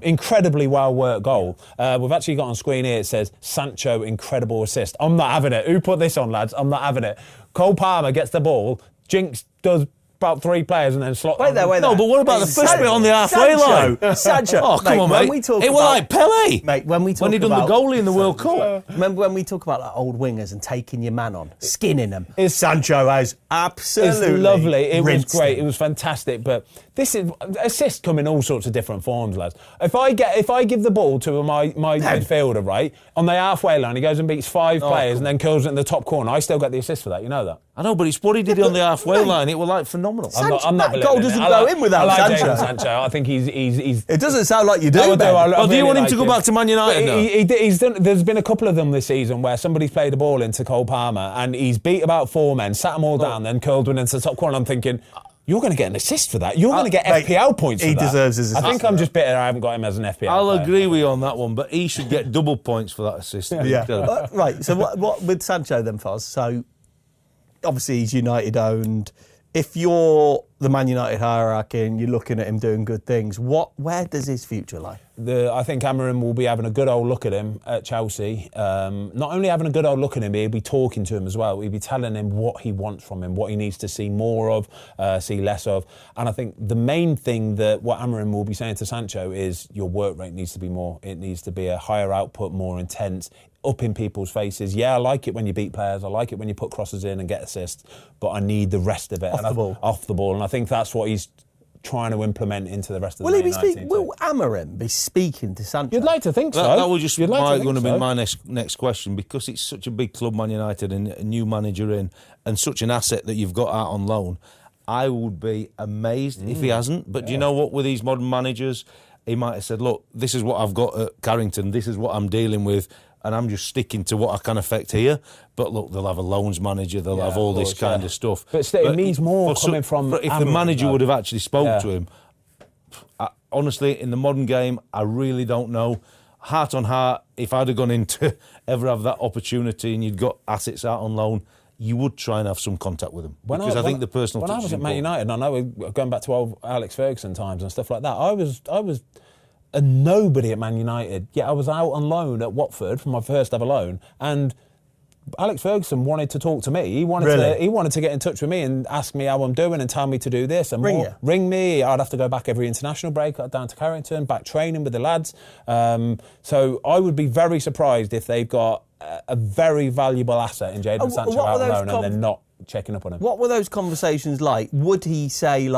incredibly well-worked goal. We've actually got on screen here, it says, Sancho, incredible assist. I'm not having it. Who put this on, lads? I'm not having it. Cole Palmer gets the ball. Jinx does about 3 players and then slot. Wait there. No, but what about the first bit on the halfway line? Sancho. Oh, come on, mate. It was like Pele. Mate, when he done the goalie in the World Cup. Remember when we talk about like, old wingers and taking your man on, skinning them? Sancho has absolutely. It's lovely. It was great. It was fantastic. But this is assists come in all sorts of different forms, lads. If I give the ball to my midfielder, right, on the halfway line, he goes and beats 5 players and then curls it in the top corner, I still get the assist for that. You know that. I know, but it's what he did on the halfway line. It was like phenomenal. I'm not that goal doesn't go in without Sancho. I think he's. It doesn't sound like you do. Do you want him to go back to Man United now? He's done. There's been a couple of them this season where somebody's played a ball into Cole Palmer and he's beat about 4 men, sat them all down, then curled one into the top corner. I'm thinking, you're going to get an assist for that. You're going to get FPL points for that. He deserves his assist. I think I'm just bitter I haven't got him as an FPL I'll player. agree with you on that one, but he should get double points for that assist. Right, so what with Sancho then, Foz? So obviously he's United owned. If you're the Man United hierarchy and you're looking at him doing good things, where does his future lie? I think Amorim will be having a good old look at him at Chelsea. Not only having a good old look at him, he'll be talking to him as well. He'll be telling him what he wants from him, what he needs to see more of, see less of. And I think the main thing that what Amorim will be saying to Sancho is your work rate needs to be more. It needs to be a higher output, more intense, up in people's faces. Yeah, I like it when you beat players. I like it when you put crosses in and get assists. But I need the rest of it. Off the ball. And I think that's what he's trying to implement into the rest of the team. Will Amorim be speaking to Sancho? You'd like to think so. That was just going to be my next question, because it's such a big club, Man United, and a new manager in, and such an asset that you've got out on loan. I would be amazed if he hasn't. But do you know what? With these modern managers, he might have said, look, this is what I've got at Carrington, this is what I'm dealing with, and I'm just sticking to what I can affect here. But look, they'll have a loans manager, they'll have all this kind of stuff. But still, it means more coming from... If the manager would have actually spoke to him, honestly, in the modern game, I really don't know. Heart on heart, if I'd have gone in to ever have that opportunity and you'd got assets out on loan, you would try and have some contact with them. Because I think the personal touch is important. When I was at Man United, I know we're going back to old Alex Ferguson times and stuff like that, I was a nobody at Man United, yet I was out on loan at Watford for my first ever loan, and Alex Ferguson wanted to talk to me. He wanted to get in touch with me and ask me how I'm doing and tell me to do this and ring me. I'd have to go back every international break down to Carrington, back training with the lads. So I would be very surprised if they've got a very valuable asset in Jadon Sancho out on loan and they're not checking up on him. What were those conversations like? Would he say,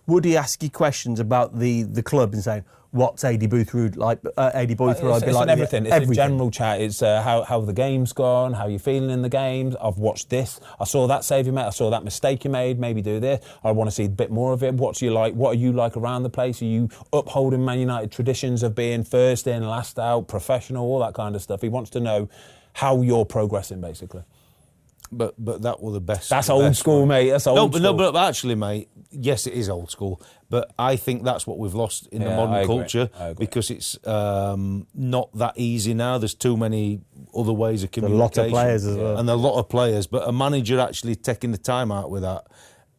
would he ask you questions about the club and saying, what's Adi Boothroyd like? Everything. It's a general chat. It's how the game's gone, how you're feeling in the games. I've watched this. I saw that save you made. I saw that mistake you made. Maybe do this. I want to see a bit more of it. What are you like around the place? Are you upholding Man United traditions of being first in, last out, professional, all that kind of stuff? He wants to know how you're progressing, basically. But that were the best. That's old school, mate. That's old school. No, but actually, mate, yes, it is old school. But I think that's what we've lost in the modern culture, because it's not that easy now. There's too many other ways of communication. A lot of players as well. And a lot of players. But a manager actually taking the time out with that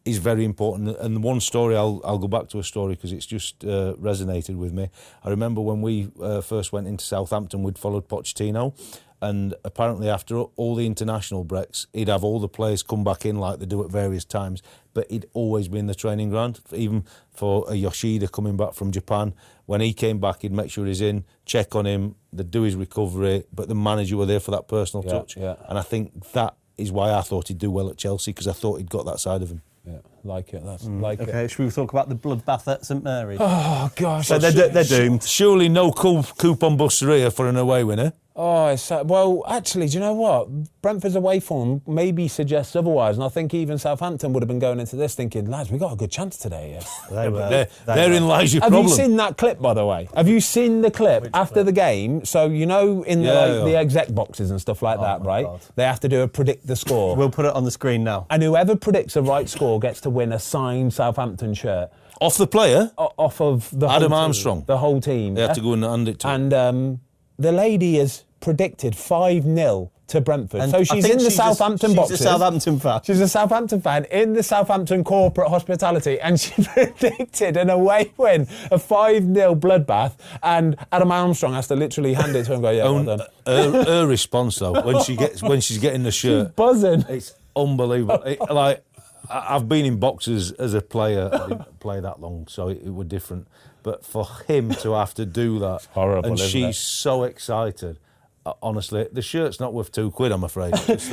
is very important. And one story, I'll go back to a story because it's just resonated with me. I remember when we first went into Southampton, we'd followed Pochettino. And apparently after all the international breaks, he'd have all the players come back in like they do at various times, but he'd always be in the training ground. Even for a Yoshida coming back from Japan, when he came back, he'd make sure he's in, check on him, they'd do his recovery, but the manager were there for that personal touch. Yeah. And I think that is why I thought he'd do well at Chelsea, because I thought he'd got that side of him. Yeah, like it. Like it. Okay, should we talk about the bloodbath at St Mary's? Oh, gosh. So they're doomed. Surely no coupon busteria for an away winner. Oh, well, actually, do you know what? Brentford's away form maybe suggests otherwise, and I think even Southampton would have been going into this thinking, lads, we got a good chance today. Yeah. Therein lies your problem. Have you seen that clip, by the way? Have you seen the clip after the game? So, you know, in the exec boxes and stuff like that, right? God. They have to do a predict the score. We'll put it on the screen now. And whoever predicts the right score gets to win a signed Southampton shirt. Off the player? Off of the Adam Armstrong. The whole team. They have to go and hand it to him. And the lady has predicted 5-0 to Brentford. And so she's in the Southampton boxes. She's a Southampton fan. She's a Southampton fan in the Southampton corporate hospitality, and she predicted an away win, a 5-0 bloodbath, and Adam Armstrong has to literally hand it to her and go, yeah, well done. Her response, though, when she's getting the shirt... She's buzzing. It's unbelievable. I've been in boxes as a player. I didn't play that long, so it was different. But for him to have to do that... Horrible, and she's so excited... Honestly, the shirt's not worth £2, I'm afraid.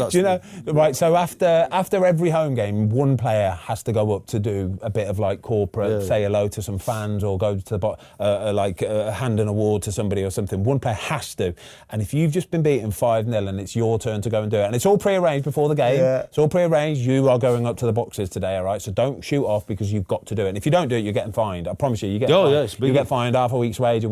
Do you know, right, so after every home game, one player has to go up to do a bit of like corporate, say hello to some fans or go to the hand an award to somebody or something. One player has to. And if you've just been beaten 5-0 and it's your turn to go and do it, and it's all pre-arranged before the game, it's all pre-arranged, you are going up to the boxes today, all right? So don't shoot off because you've got to do it. And if you don't do it, you're getting fined. I promise you, you get fined. You get fined half a week's wage.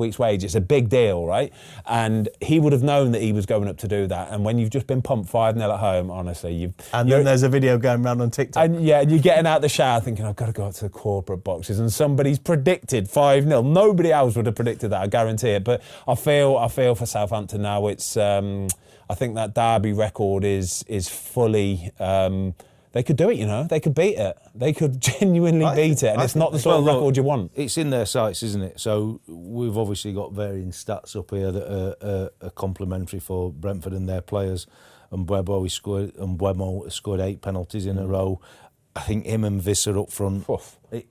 It's a big deal, right? And he would have known that he was going up to do that, and when you've just been pumped 5-0 at home, honestly, then there's a video going around on TikTok, and you're getting out the shower thinking, I've got to go up to the corporate boxes, and somebody's predicted 5-0. Nobody else would have predicted that, I guarantee it. But I feel for Southampton now. It's I think that derby record is fully. they could do it, you know. They could beat it. They could genuinely beat it, and it's not the sort of record you want. It's in their sights, isn't it? So we've obviously got varying stats up here that are complimentary for Brentford and their players. And Mbeumo scored 8 penalties in a row. I think him and Visser up front.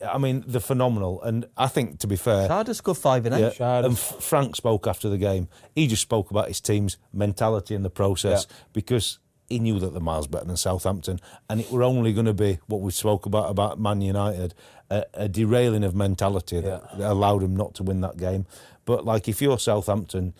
I mean, they're phenomenal. And I think, to be fair... Sharda scored 5 in 8. And Frank spoke after the game. He just spoke about his team's mentality in the process because he knew that they're miles better than Southampton. And it were only going to be what we spoke about Man United, a derailing of mentality that allowed him not to win that game. But, like, if you're Southampton,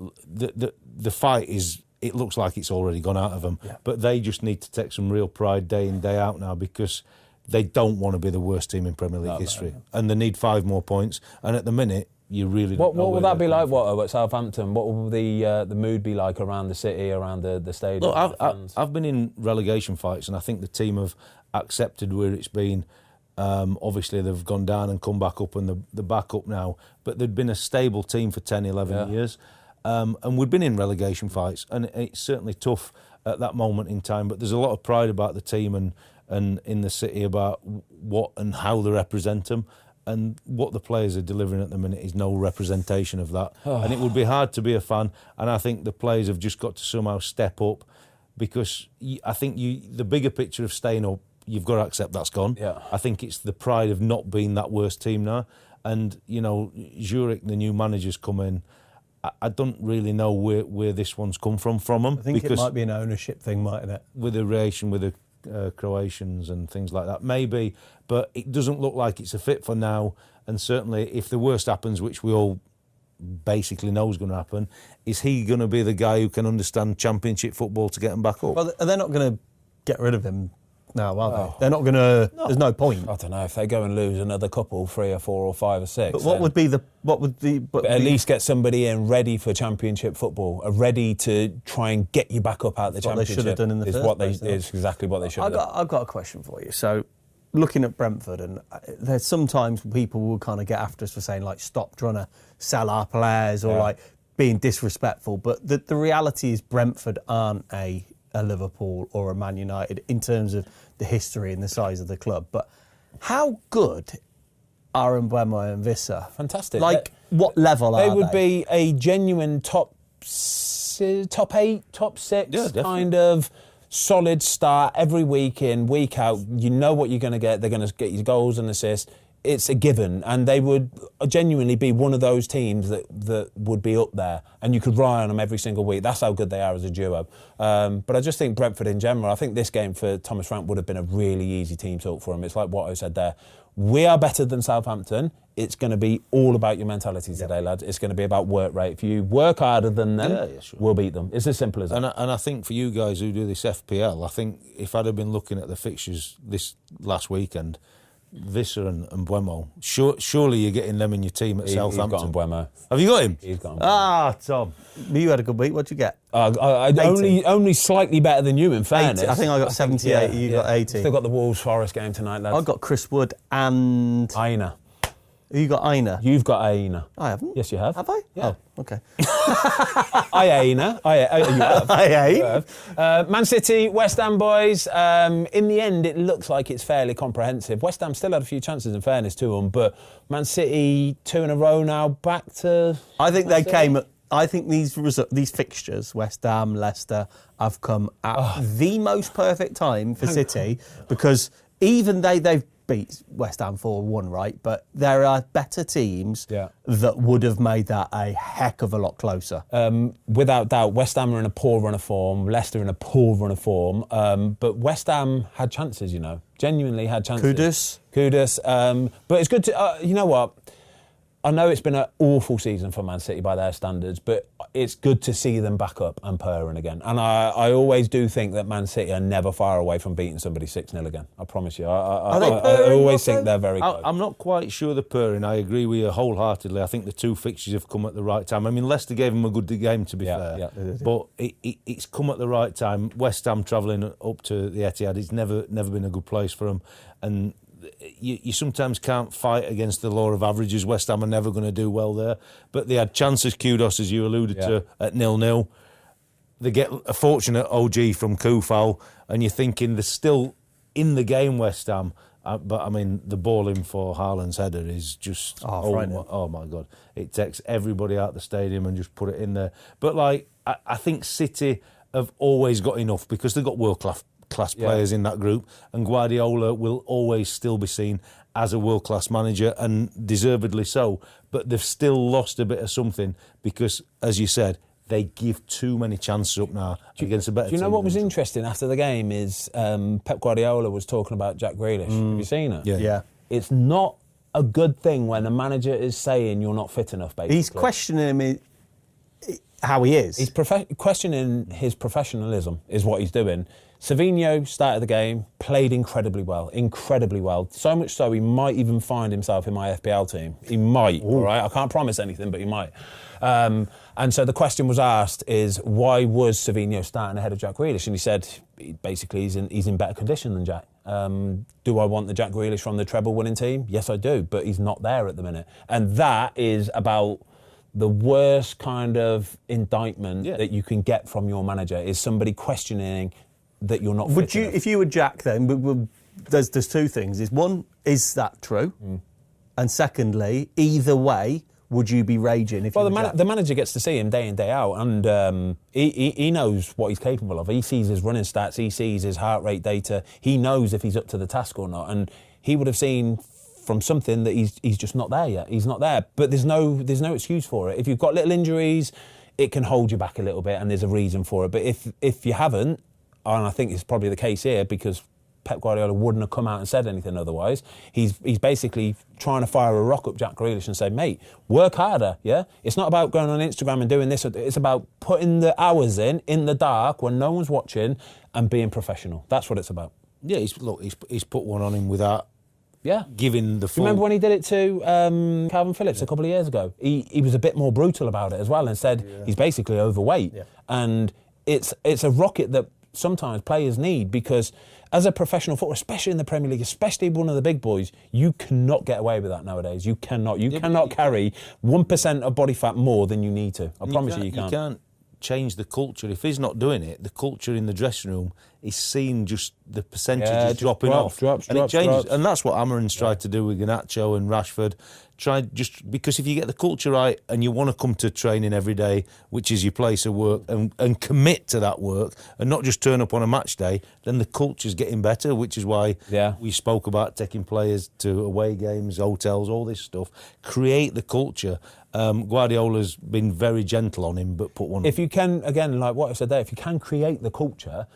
the fight is... It looks like it's already gone out of them. Yeah. But they just need to take some real pride day in, day out now because they don't want to be the worst team in Premier League history. And they need 5 more points. And at the minute, you really don't know. What will that be like, Watto, at Southampton? What will the mood be like around the city, around the stadium? Look, I've been in relegation fights and I think the team have accepted where it's been. Obviously, they've gone down and come back up and they're back up now. But they'd been a stable team for 10, 11 years. And we've been in relegation fights, and it's certainly tough at that moment in time. But there's a lot of pride about the team and in the city about what and how they represent them. And what the players are delivering at the minute is no representation of that. And it would be hard to be a fan. And I think the players have just got to somehow step up because I think the bigger picture of staying up, you've got to accept that's gone. Yeah. I think it's the pride of not being that worst team now. And, you know, Zurich, the new manager's come in. I don't really know where this one's come from them. I think it might be an ownership thing, mightn't it? With the relation with the Croatians and things like that. Maybe, but it doesn't look like it's a fit for now. And certainly if the worst happens, which we all basically know is going to happen, is he going to be the guy who can understand Championship football to get them back up? Well, they're not going to get rid of him now, are they? They're not going to... No. There's no point. I don't know. If they go and lose another couple, 3 or 4 or 5 or 6... But what would be the... But at least get somebody in ready for Championship football, ready to try and get you back up out the Championship. What they should have done in the first place. Is exactly what they should have done. I've got a question for you. So, looking at Brentford, and there's sometimes people will kind of get after us for saying, like, stop trying to sell our players or, like, being disrespectful. But the reality is Brentford aren't a Liverpool or a Man United in terms of the history and the size of the club. But how good are Mbeumo and Visser? Fantastic. Like, what level are they? They would be a genuine top 8, top 6 kind of solid start every week in, week out. You know what you're going to get. They're going to get you goals and assists. It's a given, and they would genuinely be one of those teams that would be up there, and you could rely on them every single week. That's how good they are as a duo. But I just think Brentford in general, I think this game for Thomas Frank would have been a really easy team talk for him. It's like what I said there. We are better than Southampton. It's going to be all about your mentality today, lads. It's going to be about work rate. If you work harder than them, we'll beat them. It's as simple as that. And I think for you guys who do this FPL, I think if I'd have been looking at the fixtures this last weekend, Visser and Mbeumo, surely you're getting them in your team at Southampton. He's got Mbeumo. Have you got him? He's got him. Ah, Tom, you had a good week. What'd you get? Only slightly better than you, in fairness. 80. I think I got 78. You got 80. Still got the Wolves Forest game tonight, lads. I got Chris Wood and Aina. You got Aina? You've got Aina. I haven't. Yes, you have. Have I? Yeah. Oh, okay. Aina. You have. You have. Man City, West Ham boys. In the end, it looks like it's fairly comprehensive. West Ham still had a few chances, in fairness to them, but Man City 2 in a row now, back to... I think they came... I think these fixtures, West Ham, Leicester, have come at the most perfect time for City because even they've beat West Ham 4-1, right? But there are better teams that would have made that a heck of a lot closer. Without doubt, West Ham are in a poor run of form, Leicester in a poor run of form, but West Ham had chances, you know, genuinely had chances. Kudos. But it's good to, you know what? I know it's been an awful season for Man City by their standards, but it's good to see them back up and purring again. And I always do think that Man City are never far away from beating somebody 6-0 again. I promise you. I always think they're very close. I'm not quite sure they're purring. I agree with you wholeheartedly. I think the 2 fixtures have come at the right time. I mean, Leicester gave them a good game, to be fair. But it's come at the right time. West Ham travelling up to the Etihad, it's never been a good place for them. And you sometimes can't fight against the law of averages. West Ham are never going to do well there. But they had chances, kudos, as you alluded to, at 0-0. They get a fortunate OG from Kufal, and you're thinking there's still in the game, West Ham. But I mean, the ball in for Haaland's header is just oh my God! It takes everybody out the stadium and just put it in there. But like, I think City have always got enough because they've got world class players in that group, and Guardiola will always still be seen as a world class manager, and deservedly so. But they've still lost a bit of something because, as you said, they give too many chances up now against a better team. Do you know what was interesting after the game is Pep Guardiola was talking about Jack Grealish. Have you seen it? Yeah. It's not a good thing when a manager is saying you're not fit enough, basically. He's questioning him how he is. He's questioning his professionalism is what he's doing. Savinho started the game, played incredibly well. So much so he might even find himself in my FPL team. He might, all right? I can't promise anything, but he might. And so the question was asked is, why was Savinho starting ahead of Jack Grealish? And he said, basically, he's in better condition than Jack. Do I want the Jack Grealish from the treble-winning team? Yes, I do, but he's not there at the minute. And that is about the worst kind of indictment that you can get from your manager, is somebody questioning that you're not fit enough. If you were Jack then, there's two things. One, is that true? And secondly, either way, would you be raging if the manager gets to see him day in, day out, and he knows what he's capable of. He sees his running stats, he sees his heart rate data, he knows if he's up to the task or not, and he would have seen from something that he's just not there yet. He's not there, but there's no excuse for it. If you've got little injuries, it can hold you back a little bit, and there's a reason for it. But if you haven't, and I think it's probably the case here because Pep Guardiola wouldn't have come out and said anything otherwise. He's basically trying to fire a rock up Jack Grealish and say, mate, work harder, yeah? It's not about going on Instagram and doing this. It's about putting the hours in the dark when no one's watching and being professional. That's what it's about. Yeah, he's put one on him without giving the full... Remember when he did it to Calvin Phillips a couple of years ago? He was a bit more brutal about it as well and said he's basically overweight. Yeah. And it's a rocket that sometimes players need, because as a professional footballer, especially in the Premier League, especially one of the big boys, you cannot get away with that nowadays. You cannot. You cannot carry 1% of body fat more than you need to. I promise you can't. You can't change the culture. If he's not doing it, the culture in the dressing room is seeing just the percentages dropping off. Drops. And that's what Amorim's tried to do with Garnacho and Rashford. Because if you get the culture right and you want to come to training every day, which is your place of work, and commit to that work and not just turn up on a match day, then the culture's getting better, which is why we spoke about taking players to away games, hotels, all this stuff. Create the culture. Guardiola's been very gentle on him, but put one... If you can, again, like what I said there, if you can create the culture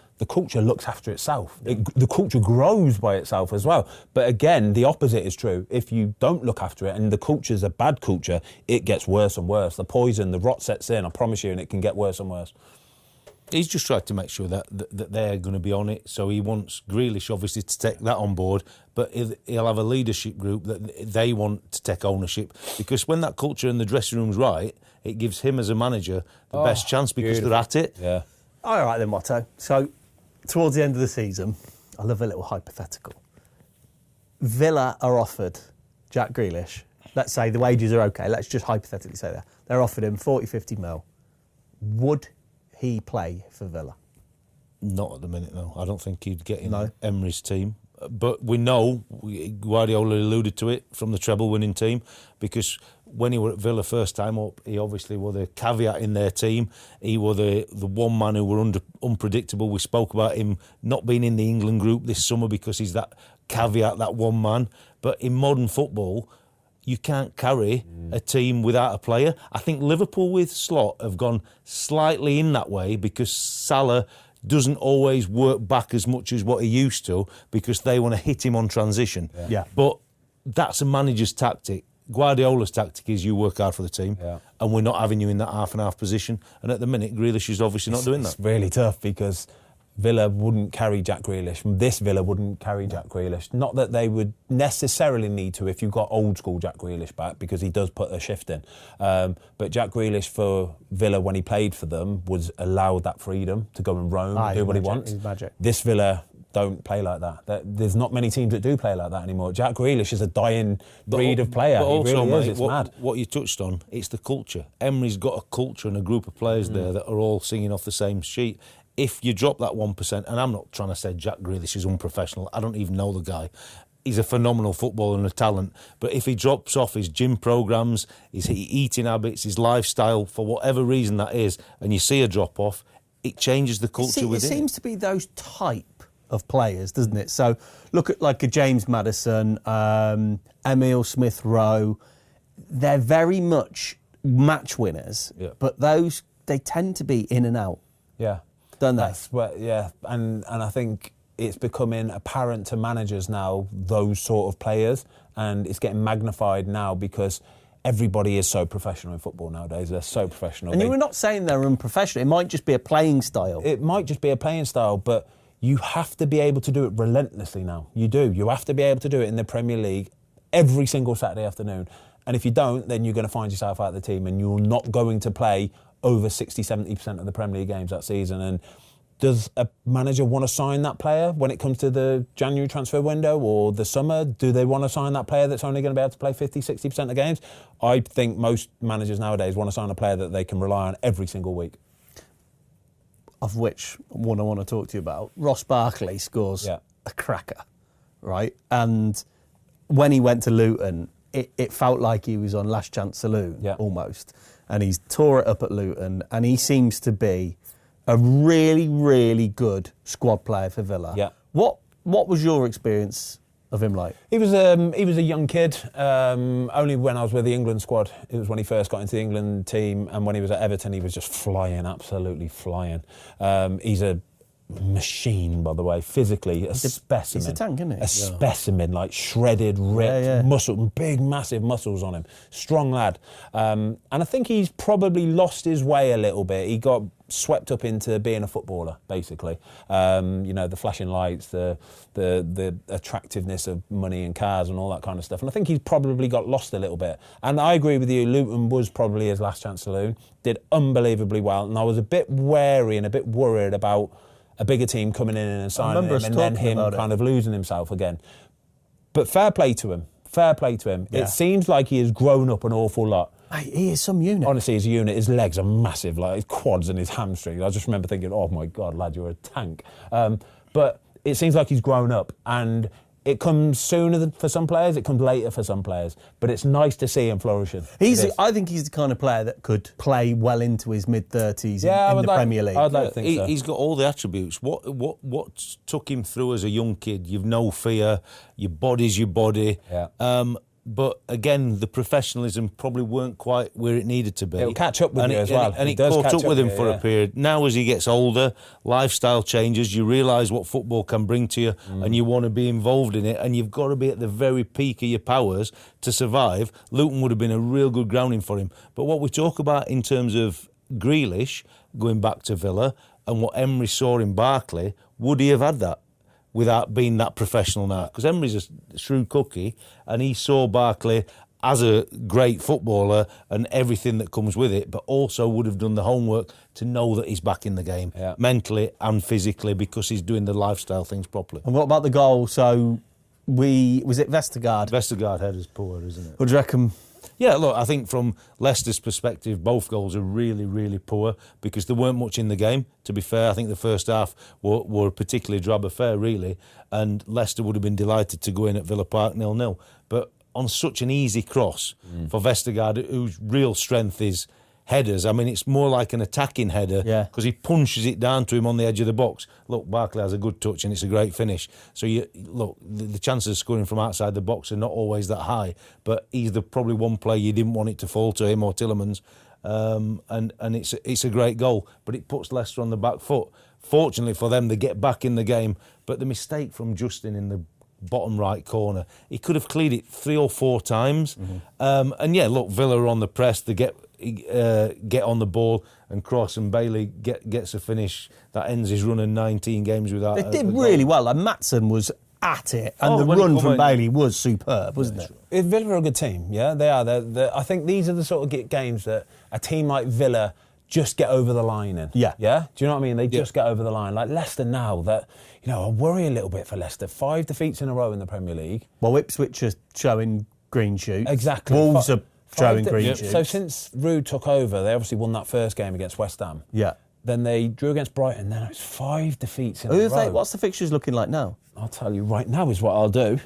looks after itself. The culture grows by itself as well. But again, the opposite is true. If you don't look after it and the culture's a bad culture, it gets worse and worse. The poison, the rot sets in, I promise you, and it can get worse and worse. He's just tried to make sure that they're going to be on it. So he wants Grealish, obviously, to take that on board. But he'll have a leadership group that they want to take ownership. Because when that culture in the dressing room's right, it gives him as a manager the best chance because they're at it. Yeah. All right then, Watto. So, towards the end of the season, I love a little hypothetical. Villa are offered Jack Grealish. Let's say the wages are okay. Let's just hypothetically say that. They're offered him 40, 50 mil. Would he play for Villa? Not at the minute, no. I don't think he'd get in Emery's team. But we know, Guardiola alluded to it, from the treble-winning team, because when he were at Villa first time up, he obviously was the caveat in their team. He was the one man who were unpredictable. We spoke about him not being in the England group this summer because he's that caveat, that one man. But in modern football, you can't carry a team without a player. I think Liverpool with Slot have gone slightly in that way because Salah doesn't always work back as much as what he used to because they want to hit him on transition. Yeah. But that's a manager's tactic. Guardiola's tactic is you work hard for the team and we're not having you in that half-and-half position. And at the minute, Grealish is obviously not doing that. It's really tough because Villa wouldn't carry Jack Grealish. This Villa wouldn't carry Jack Grealish. Not that they would necessarily need to if you've got old-school Jack Grealish back, because he does put a shift in. But Jack Grealish for Villa, when he played for them, was allowed that freedom to go and roam, do what he wants. He's magic. This Villa don't play like that. There's not many teams that do play like that anymore. Jack Grealish is a dying breed of player. But also, he really mate, is. It's mad. What you touched on, it's the culture. Emery's got a culture and a group of players there that are all singing off the same sheet. if you drop that 1%, and I'm not trying to say Jack Grealish is unprofessional, I don't even know the guy. He's a phenomenal footballer and a talent, but if he drops off his gym programmes, his eating habits, his lifestyle, for whatever reason that is, and you see a drop-off, it changes the culture within. It seems to be those type of players, doesn't it? So look at like a James Maddison, Emile Smith-Rowe. They're very much match winners, but they tend to be in and out. Yeah. Don't they? And I think it's becoming apparent to managers now, those sort of players, and it's getting magnified now because everybody is so professional in football nowadays. They're so professional. And you were not saying they're unprofessional. It might just be a playing style. It might just be a playing style, but you have to be able to do it relentlessly now. You do. You have to be able to do it in the Premier League every single Saturday afternoon. And if you don't, then you're going to find yourself out of the team and you're not going to play over 60, 70% of the Premier League games that season. And does a manager want to sign that player when it comes to the January transfer window or the summer? Do they want to sign that player that's only going to be able to play 50, 60% of games? I think most managers nowadays want to sign a player that they can rely on every single week. Of which one I want to talk to you about. Ross Barkley scores a cracker, right? And when he went to Luton, it felt like he was on Last Chance Saloon, almost. And he's tore it up at Luton, and he seems to be a really, really good squad player for Villa. Yeah. What was your experience of him like? He was a young kid. Only when I was with the England squad, it was when he first got into the England team, and when he was at Everton, he was just flying, absolutely flying. He's a machine, by the way, physically, a specimen. He's a tank, isn't he? A specimen, like shredded, ripped, muscle, big, massive muscles on him. Strong lad. And I think he's probably lost his way a little bit. He got swept up into being a footballer, basically. The flashing lights, the attractiveness of money and cars and all that kind of stuff. And I think he's probably got lost a little bit. And I agree with you, Luton was probably his last chance saloon. Did unbelievably well. And I was a bit wary and a bit worried about a bigger team coming in and signing him and then him kind of losing himself again. But fair play to him. Fair play to him. Yeah. It seems like he has grown up an awful lot. Mate, he is some unit. Honestly, he's a unit. His legs are massive, like his quads and his hamstrings. I just remember thinking, oh my God, lad, you're a tank. But it seems like he's grown up, and it comes sooner for some players, it comes later for some players. But it's nice to see him flourishing. I think he's the kind of player that could play well into his mid-30s in the Premier League. I'd like to think so. He's got all the attributes. What took him through as a young kid? You've no fear. Your body's your body. Yeah. But again, the professionalism probably weren't quite where it needed to be. It'll catch up with you as well. And it caught up with him for a period. Now, as he gets older, lifestyle changes, you realise what football can bring to you and you want to be involved in it, and you've got to be at the very peak of your powers to survive. Luton would have been a real good grounding for him. But what we talk about in terms of Grealish, going back to Villa, and what Emery saw in Barkley, would he have had that without being that professional now? Because Emery's a shrewd cookie, and he saw Barkley as a great footballer and everything that comes with it, but also would have done the homework to know that he's back in the game, mentally and physically, because he's doing the lifestyle things properly. And what about the goal? So, was it Vestergaard? Vestergaard header's poor, isn't it? What do you reckon? Yeah, look, I think from Leicester's perspective, both goals are really, really poor because there weren't much in the game, to be fair. I think the first half were a particularly drab affair, really, and Leicester would have been delighted to go in at Villa Park 0-0. But on such an easy cross for Vestergaard, whose real strength is headers. I mean, it's more like an attacking header because he punches it down to him on the edge of the box. Look, Barkley has a good touch and it's a great finish. So, the chances of scoring from outside the box are not always that high, but he's probably one player you didn't want it to fall to, him or Tielemans, and it's a great goal, but it puts Leicester on the back foot. Fortunately for them, they get back in the game, but the mistake from Justin in the bottom right corner, he could have cleared it 3 or 4 times. Villa are on the press, they get on the ball and cross, and Bailey gets a finish that ends his run in 19 games without. They did really well, and Maatsen was at it, and the run from Bailey was superb, wasn't it? Villa are a good team, yeah, they are. I think these are the sort of games that a team like Villa just get over the line in. Yeah. Do you know what I mean? They just get over the line. Like Leicester now, that, I worry a little bit for Leicester. 5 defeats in a row in the Premier League. Well, Ipswich are showing green shoots. Exactly. Wolves are showing green shoots. So since Ruud took over, they obviously won that first game against West Ham. Yeah. then they drew against Brighton. Then it's 5 defeats in Who a have row. what's the fixtures looking like now? I'll tell you right now is what I'll do.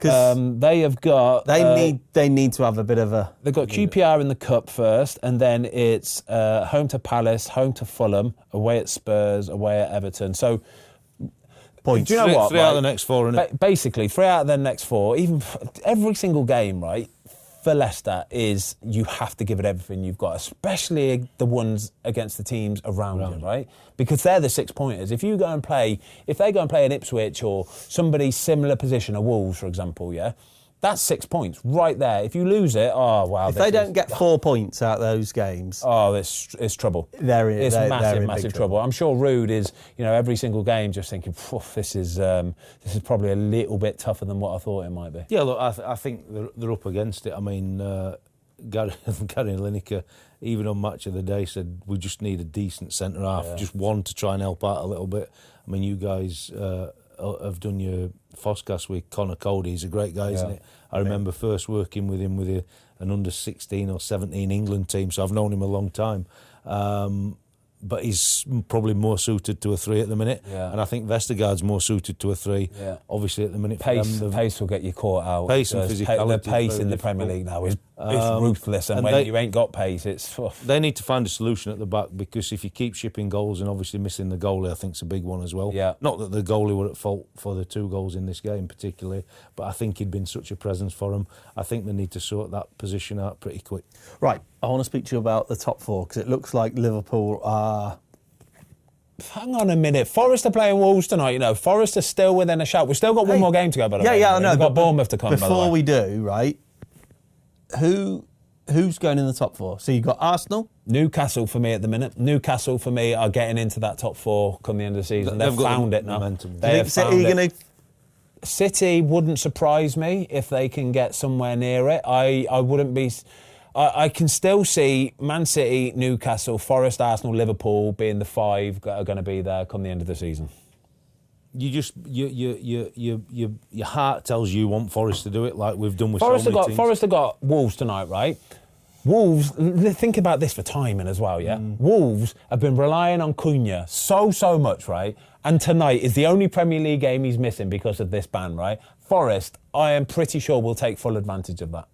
They have got... They need to have a bit of a... They've got QPR in the Cup first, and then it's home to Palace, home to Fulham, away at Spurs, away at Everton. So... Points. Do you know what? Three out of the next 4, innit? Basically, 3 out of the next 4. Even every single game, right, for Leicester is you have to give it everything you've got, especially the ones against the teams around you, right? Because they're the 6-pointers. If they go and play in Ipswich or somebody similar position, a Wolves, for example, yeah, that's 6 points right there. If you lose it, oh wow! If they don't get 4 points out of those games, it's trouble. It's massive trouble. I'm sure Rude is, every single game just thinking, this is probably a little bit tougher than what I thought it might be. Yeah, look, I think they're up against it. I mean, Gary Lineker, even on Match of the Day, said we just need a decent centre half, just one to try and help out a little bit. I mean, you guys have done your Foscast with Connor Cody. He's a great guy, isn't it? I remember first working with him with an under 16 or 17 England team, so I've known him a long time. But he's probably more suited to a 3 at the minute. Yeah. And I think Vestergaard's more suited to a 3. Yeah. Obviously, at the minute, pace will get you caught out. Pace and physicality. The pace in the Premier League now is ruthless, and when you ain't got pace, it's... They need to find a solution at the back, because if you keep shipping goals and obviously missing the goalie, I think it's a big one as well. Yeah. Not that the goalie were at fault for the 2 goals in this game particularly, but I think he'd been such a presence for them. I think they need to sort that position out pretty quick. Right, I want to speak to you about the top 4, because it looks like Liverpool are... Hang on a minute. Forest are playing Wolves tonight, Forest are still within a shout. We've still got one more game to go, by the way. Yeah, I know. We've got Bournemouth to come, by the way. Before we do, right, who's going in the top 4? So you've got Arsenal? Newcastle for me at the minute. Newcastle for me are getting into that top 4 come the end of the season. They've found it now. Momentum. They have found it. Gonna... City wouldn't surprise me if they can get somewhere near it. I wouldn't be... I can still see Man City, Newcastle, Forest, Arsenal, Liverpool being the 5 that are going to be there come the end of the season. Your heart tells you want Forest to do it, like we've done with so many teams. Forest have got Wolves tonight, right? Wolves, think about this for timing as well, yeah? Wolves have been relying on Cunha so much, right? And tonight is the only Premier League game he's missing because of this ban, right? Forest, I am pretty sure, will take full advantage of that.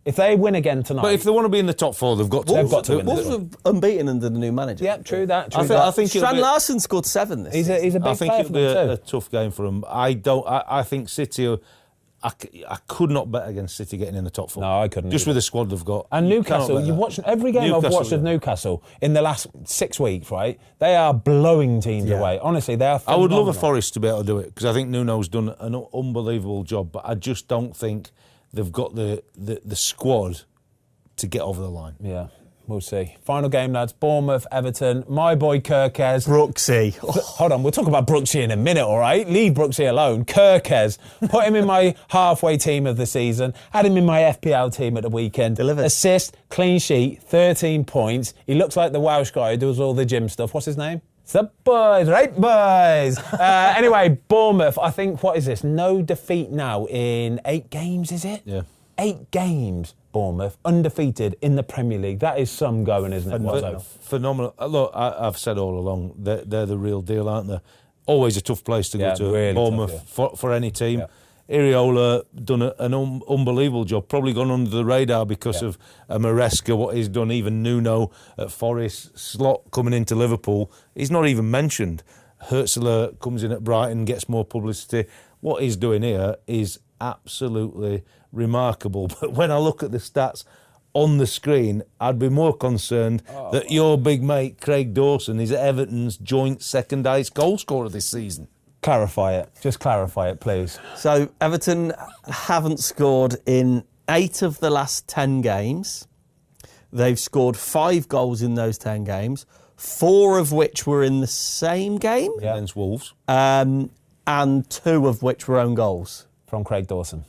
If they win again tonight... But if they want to be in the top 4, they've got to win. Wolves were unbeaten under the new manager. Yeah, true that. I think Strand Larsen scored 7 this season. He's a big player for them too. I think it'll be a tough game for them. I think City... I could not bet against City getting in the top 4. No, I couldn't. Just with the squad they've got. And Newcastle, you've watched every game I've watched of Newcastle in the last 6 weeks, right? They are blowing teams away. Honestly, they are phenomenal. I would love a Forest to be able to do it, because I think Nuno's done an unbelievable job, but I just don't think they've got the squad to get over the line. Yeah, we'll see. Final game, lads. Bournemouth, Everton. My boy Kirkes. Brooksy. Hold on, we'll talk about Brooksy in a minute, all right? Leave Brooksy alone. Kirkes. Put him in my halfway team of the season. Had him in my FPL team at the weekend. Delivered. Assist, clean sheet, 13 points. He looks like the Welsh guy who does all the gym stuff. What's his name? It's the boys, right, boys? Anyway, Bournemouth, I think, what is this? No defeat now in 8 games, is it? Yeah. 8 games. Bournemouth, undefeated in the Premier League. That is some going, isn't it? Phenomenal. Look, I've said all along, they're the real deal, aren't they? Always a tough place to go to, really Bournemouth, tough, for any team. Yeah. Iriola done an unbelievable job, probably gone under the radar because of Maresca, what he's done, even Nuno at Forest, Slot coming into Liverpool. He's not even mentioned. Hertzler comes in at Brighton, gets more publicity. What he's doing here is absolutely remarkable. But when I look at the stats on the screen, I'd be more concerned that your big mate Craig Dawson is Everton's joint second highest goal scorer this season. Clarify it. Just clarify it, please. So Everton haven't scored in 8 of the last 10 games. They've scored 5 goals in those 10 games, 4 of which were in the same game. Against Wolves. And 2 of which were own goals. From Craig Dawson.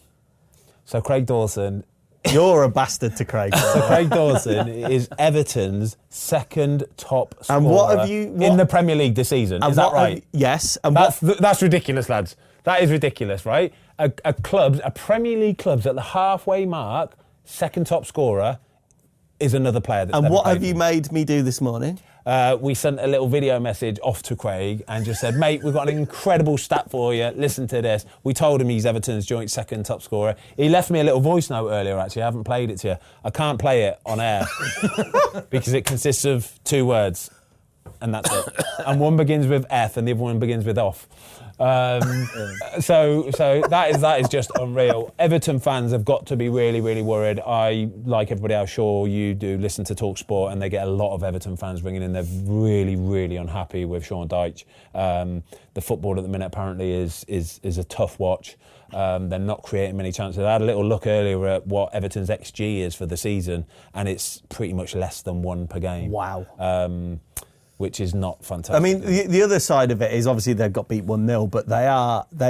So Craig Dawson... You're a bastard to Craig. So Craig Dawson is Everton's second top scorer and what have you, in the Premier League this season. Is that right? Yes. And that's ridiculous, lads. That is ridiculous, right? A Premier League club's at the halfway mark, second top scorer. is another player that. And what have you made me do this morning? We sent a little video message off to Craig and just said, mate, we've got an incredible stat for you. Listen to this. We told him he's Everton's joint second top scorer. He left me a little voice note earlier, actually. I haven't played it to you. I can't play it on air because it consists of 2 words, and that's it. And one begins with F and the other one begins with off. So that is just unreal. Everton fans have got to be really, really worried. I, like everybody else, sure you do, listen to TalkSport, and they get a lot of Everton fans ringing in. They're really, really unhappy with Sean Dyche. The football at the minute apparently is a tough watch. They're not creating many chances. I had a little look earlier at what Everton's XG is for the season, and it's pretty much less than 1 per game. Wow. Which is not fantastic. I mean, the other side of it is obviously they've got beat 1-0, but they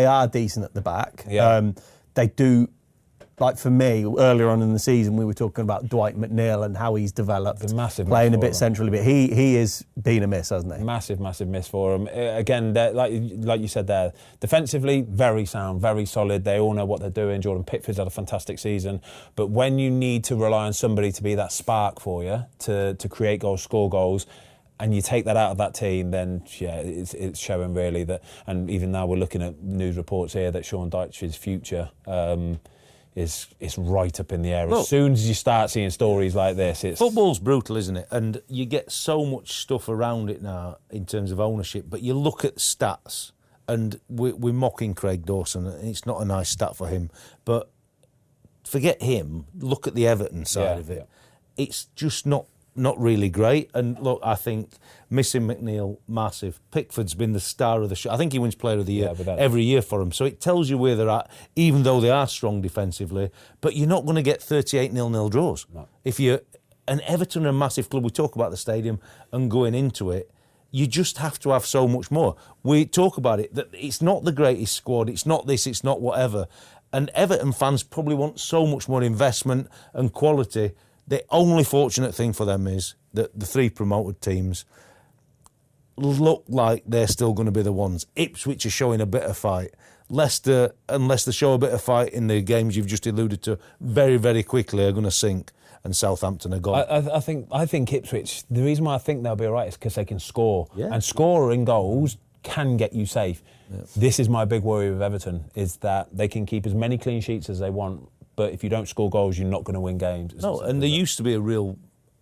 are decent at the back. Yeah. They do, like for me, earlier on in the season, we were talking about Dwight McNeil and how he's developed. The massive playing a miss bit for him. centrally, but he has been a miss, hasn't he? Massive miss for him. Again, like you said there, defensively, very sound, very solid. They all know what they're doing. Jordan Pickford's had a fantastic season. But when you need to rely on somebody to be that spark for you, to create goals, score goals, and you take that out of that team, then yeah, it's showing really that. And even now we're looking at news reports here that Sean Dyche's future is right up in the air. Look, as soon as you start seeing stories like this, it's football's brutal, isn't it? And you get so much stuff around it now in terms of ownership. But you look at stats, and we're mocking Craig Dawson. And it's not a nice stat for him, but forget him. Look at the Everton side of it. Yeah. It's just not really great. And look, I think missing McNeil, massive. Pickford's been the star of the show. I think he wins Player of the Year every year for them. So it tells you where they're at, even though they are strong defensively. But you're not going to get 38 0-0 draws. No. If you're an Everton, a massive club, we talk about the stadium and going into it, you just have to have so much more. We talk about it, that it's not the greatest squad, it's not this, it's not whatever. And Everton fans probably want so much more investment and quality. The only fortunate thing for them is that the 3 promoted teams look like they're still going to be the ones. Ipswich are showing a bit of fight. Leicester, unless they show a bit of fight in the games you've just alluded to, very, very quickly are going to sink, and Southampton are gone. I think Ipswich, the reason why I think they'll be all right is because they can score. Yeah. And scoring goals can get you safe. Yeah. This is my big worry with Everton, is that they can keep as many clean sheets as they want, but if you don't score goals, you're not going to win games. No, and there used to be a real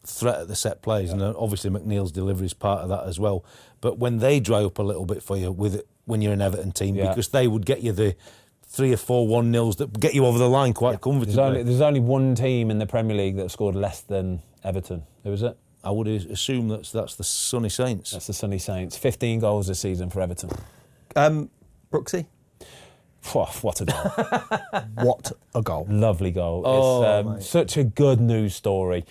threat at the set plays, and obviously McNeil's delivery is part of that as well. But when they dry up a little bit for you when you're an Everton team, because they would get you the 3 or 4 1-0s that get you over the line quite comfortably. There's only one team in the Premier League that scored less than Everton. Who was it? I would assume that's the Sunny Saints. That's the Sunny Saints. 15 goals this season for Everton. Brooksy? What a goal. What a goal. Lovely goal. It's such a good news story.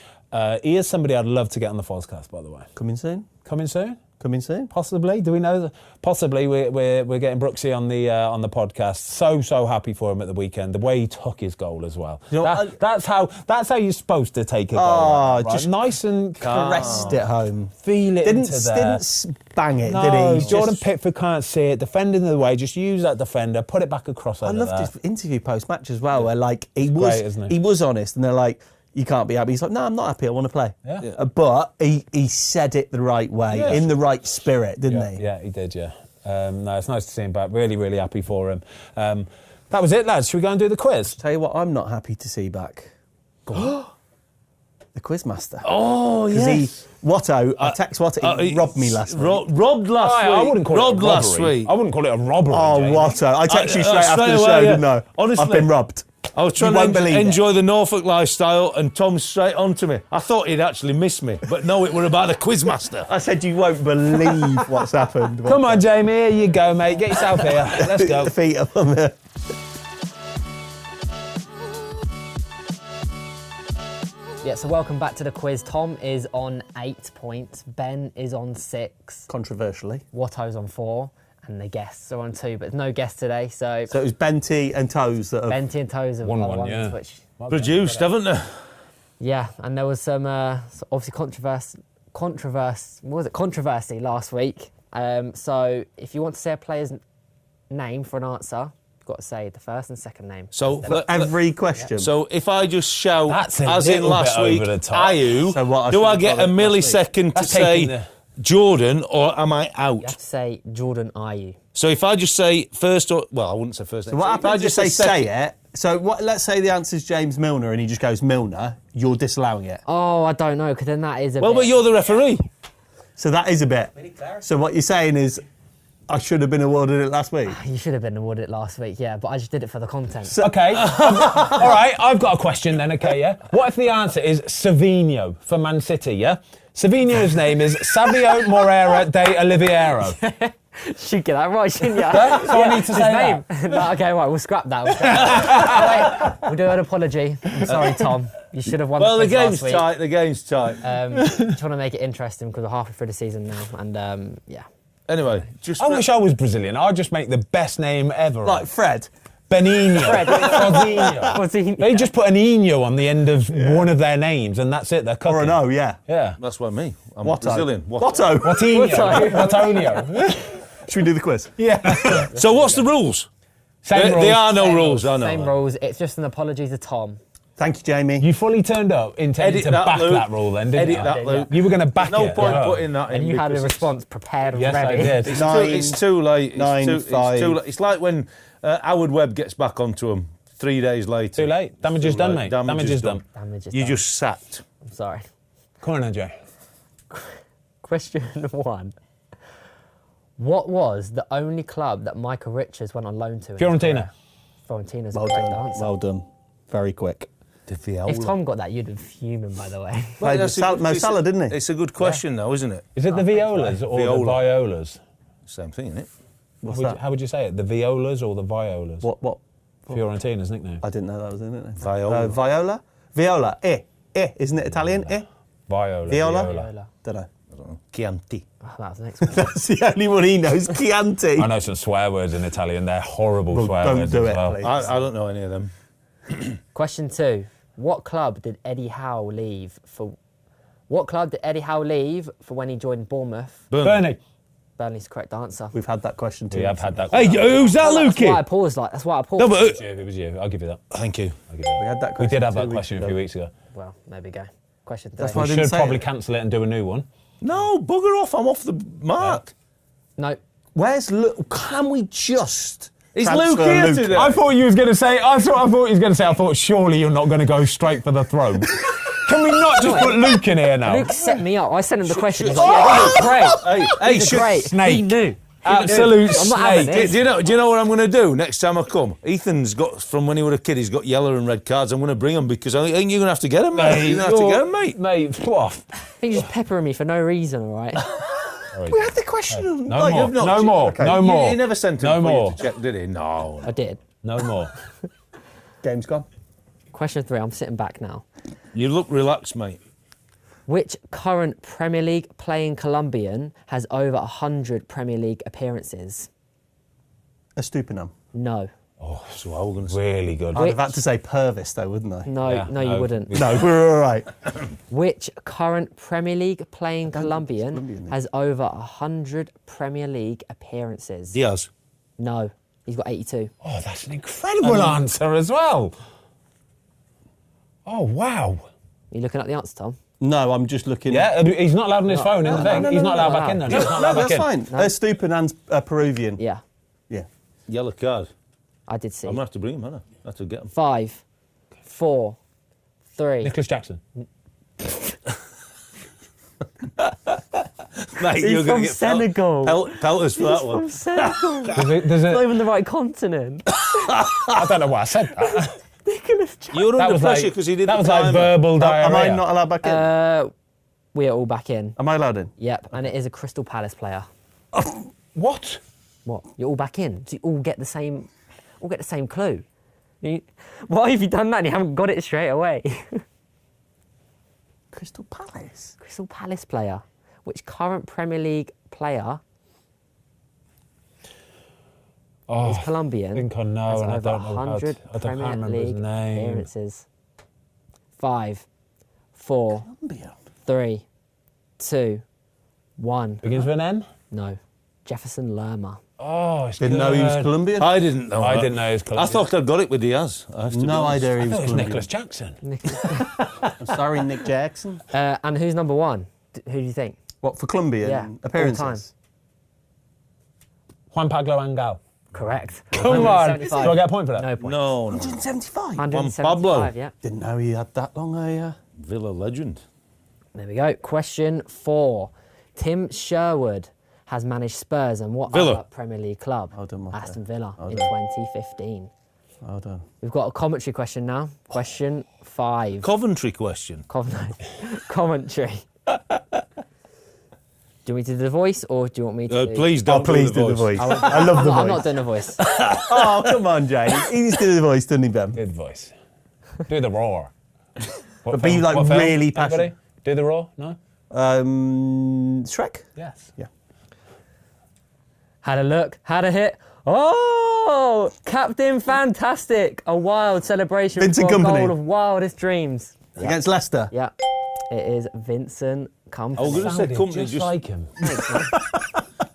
He is somebody I'd love to get on the podcast, by the way. Coming soon? Coming soon? Coming soon? Possibly. Do we know? Possibly. We're getting Brooksy on the podcast. So happy for him at the weekend. The way he took his goal as well. You know, that's how you're supposed to take a goal. Right? Just nice and caressed it home. Feel it didn't there. Didn't bang it, no, did he? Jordan Pickford can't see it. Defending the way. Just use that defender. Put it back across. I loved his interview post match as well, where like he great, was honest, and they're like, you can't be happy. He's like, no, I'm not happy. I want to play. Yeah. But he said it the right way, in the right spirit, didn't he? Yeah, he did, yeah. No, it's nice to see him back. Really, really happy for him. That was it, lads. Should we go and do the quiz? Tell you what I'm not happy to see back. The Quizmaster. Oh, yes. Watto, I text Watto, he robbed me last week. Robbed last week. I wouldn't call robbed it a robbery. last week. I wouldn't call it a robbery. Oh, Jamie. Watto. I text you straight after the away, show, yeah. didn't I? Honestly, I've been robbed. I was trying to enjoy the Norfolk lifestyle, and Tom straight onto me. I thought he'd actually miss me, but no, it were about the Quizmaster. I said you won't believe what's happened. Come on, Jamie, here you go, mate. Get yourself here. Let's go. The feet up on there. Yeah, so welcome back to the quiz. Tom is on 8 points, Ben is on 6. Controversially. Watto's on 4, and the guests are on 2, but there's no guest today, so... So it was Benty and Toes that have... Benty and Toes have won, yeah. Which... Produced, haven't they? Yeah, and there was some, obviously, controversy last week. So if you want to say a player's name for an answer, got to say the first and second name. So Every question. So if I just shout, That's a as in little last bit week, over the top. Ayew, So what, I do I should've get got a it last week? millisecond to That's taking say Jordan, or am I out? You have to say Jordan Ayew. So if I just say first, or well, I wouldn't say first. So what if I happens just if they say second- it? So let's say the answer's James Milner and he just goes Milner, you're disallowing it. Oh, I don't know, because then that is a Well, bit... but you're the referee. So that is a bit. So what you're saying is I should have been awarded it last week. You should have been awarded it last week, yeah, but I just did it for the content. Okay. All right, I've got a question then, okay, yeah? What if the answer is Savinho for Man City, yeah? Savinho's name is Savio Moreira de Oliveira. Should get that right, shouldn't you? So I need to His say name. No, okay, right, we'll scrap that. Wait, we'll do an apology. I'm sorry, Tom. You should have won Well, the the quiz game's last week. tight. The game's tight. Just want to make it interesting because we're halfway through the season now, and yeah. Anyway, just I wish I was Brazilian. I'd just make the best name ever. Like Fred. Benigno. Fred. Frodinho. What's he? They just put an Ino on the end of one of their names and that's it. They're cooking. Or an O, yeah. Yeah. that's what me. I'm Watto. Brazilian. Watto. Wattinho. Watto. Wattonio. Should we do the quiz? Yeah. So what's the rules? Same There rules. are no rules. I know. Same rules. It's just an apology to Tom. Thank you, Jamie. You fully turned up intending Edit to that, back Luke. that rule then, didn't Edit you? that, Luke. You were going to back No it. point yeah. putting that in. And you had a because response prepared Yes, I already. did. It's too late. It's Nine, too, five. It's too late. It's like when Howard Webb gets back onto him 3 days later. Too late. Damage is Too done, late. mate. Damage is done. Damage is You done. just sacked. I'm sorry. Come on, AJ. Question 1. What was the only club that Michael Richards went on loan to? in his Fiorentina. career? Fiorentina's Well a great done. answer. Well done. Very quick. The Viola. If Tom got that, you'd have fuming, by the way. Played with that's a good- Mo it's a- Salah, didn't he? It's a good question, though, isn't it? Is it the violas or the Viola. violas? Same thing, isn't it? What's that? How would you say it? The violas or the violas? What? Fiorentina's nickname. I didn't know that was in it. Viola. Viola? Viola. Isn't it Italian? Viola. Viola? Viola. Don't know. Chianti. Oh, that was the next one. That's the only one he knows. Chianti. I know some swear words in Italian. They're horrible Well, swear don't words do as it, well. please. I don't know any of them. Question 2. What club did Eddie Howe leave for? What club did Eddie Howe leave for when he joined Bournemouth? Bernie. Burnley's the correct answer. We've had that question too. We have had that. Hey, who's that, That's why I Lukey? paused like. That's why I paused. No, but It was you. I'll give you that. thank you. I'll give you We that. had that We question. did have 2 that weeks question a ago. few weeks ago. Well, there we go. Question 3. That's why I We didn't should say probably it. cancel it and do a new one. No, bugger off. I'm off the mark. No. Where's Luke? Can we just? Is transfer Luke here Luke? today? I thought you was going to say. I thought surely you're not going to go straight for the throne. Can we not just put Luke in here now? Luke set me up. I sent him the question. He's like, yeah, these are great. Hey, These are should- great. snake. He knew. Absolute I'm not having snake. it. Do you know what I'm going to do next time I come? Ethan's got, from when he was a kid, he's got yellow and red cards. I'm going to bring them because I think you're going to have to get them, mate. You're going to have to get them, mate. Mate, off. I think he's just peppering me for no reason, all right? We had the question. No Like, more. you've not- No more. Okay. No more. He never sent him No for you more. to check, did he? No. I did. No more. Game's gone. Question 3. I'm sitting back now. You look relaxed, mate. Which current Premier League playing Colombian has over 100 Premier League appearances? Estupinam. No. Oh, so how are we going to say? Really good. I'd have had to say Purvis though, wouldn't I? No, Yeah, no, you no. wouldn't. No, we're all right. Which current Premier League playing Colombian Colombian. has over 100 Premier League appearances? Diaz. No. He's got 82. Oh, that's an incredible answer as well. Oh, wow. Are you looking at the answer, Tom? No, I'm just looking. Yeah, he's not allowed on his phone in the thing. He's not allowed back in there. He's not No, allowed back that's in. fine. Estupinam's Peruvian. Yeah, Yeah. Yellow card. I did see. I'm going to have to bring him, haven't I? I have to get him. 5, 4, 3. Nicholas Jackson. Mate, He's you're from gonna get Senegal. pelters for that one. From Senegal. There's Not a, even the right continent. I don't know why I said that. Nicholas Jackson. You're That under was pressure like, because he did that the was like timer. verbal diarrhea. Am I not allowed back in? We are all back in. Am I allowed in? Yep, and it is a Crystal Palace player. What? What? You're all back in. So you all get the same clue. Why have you done that and you haven't got it straight away? Crystal Palace. Crystal Palace player. Which current Premier League player is Colombian? I think I know, has and I over don't know. 100 I don't Premier remember his League name. appearances. 5, 4, Colombia. 3, 2, 1. Begins with an N? No. Jefferson Lerma. Oh, it's Didn't know he was Colombian. I didn't know. I that. didn't know he was Colombian. I thought I'd got it with Diaz. I have to be No honest. idea I he thought was it was Colombian. Nicholas Jackson. I'm sorry, Nick Jackson. And who's number one? Who do you think? What, for Colombian Yeah, appearances? all time. Juan Pablo Angel. Correct. Come on. Do 175. I get a point for that? No point. No. 175. 175, yeah. Didn't know he had that long a... Villa legend. There we go. Question 4. Tim Sherwood has managed Spurs and what Villa. other Premier League club? Well done, Watto. Aston Villa Well in done. 2015. Well done. We've got a commentary question now. Question 5. Coventry question. Commentary. Do you want me to do the voice or do you want me to do... Please don't please do the voice. I love the voice. I'm not doing a voice. Oh, come on, James. He needs to do the voice, doesn't he, Ben? Good voice. Do the roar. But be, like, What film? really Anybody? passionate. Do the roar? No? Shrek? Yes. Yeah. Had a look, had a hit. Oh, Captain Fantastic. A wild celebration Vincent for a Kompany. goal of wildest dreams. Against Leicester? Yeah, it is Vincent Kompany. I was going to say Sounded company. just like him.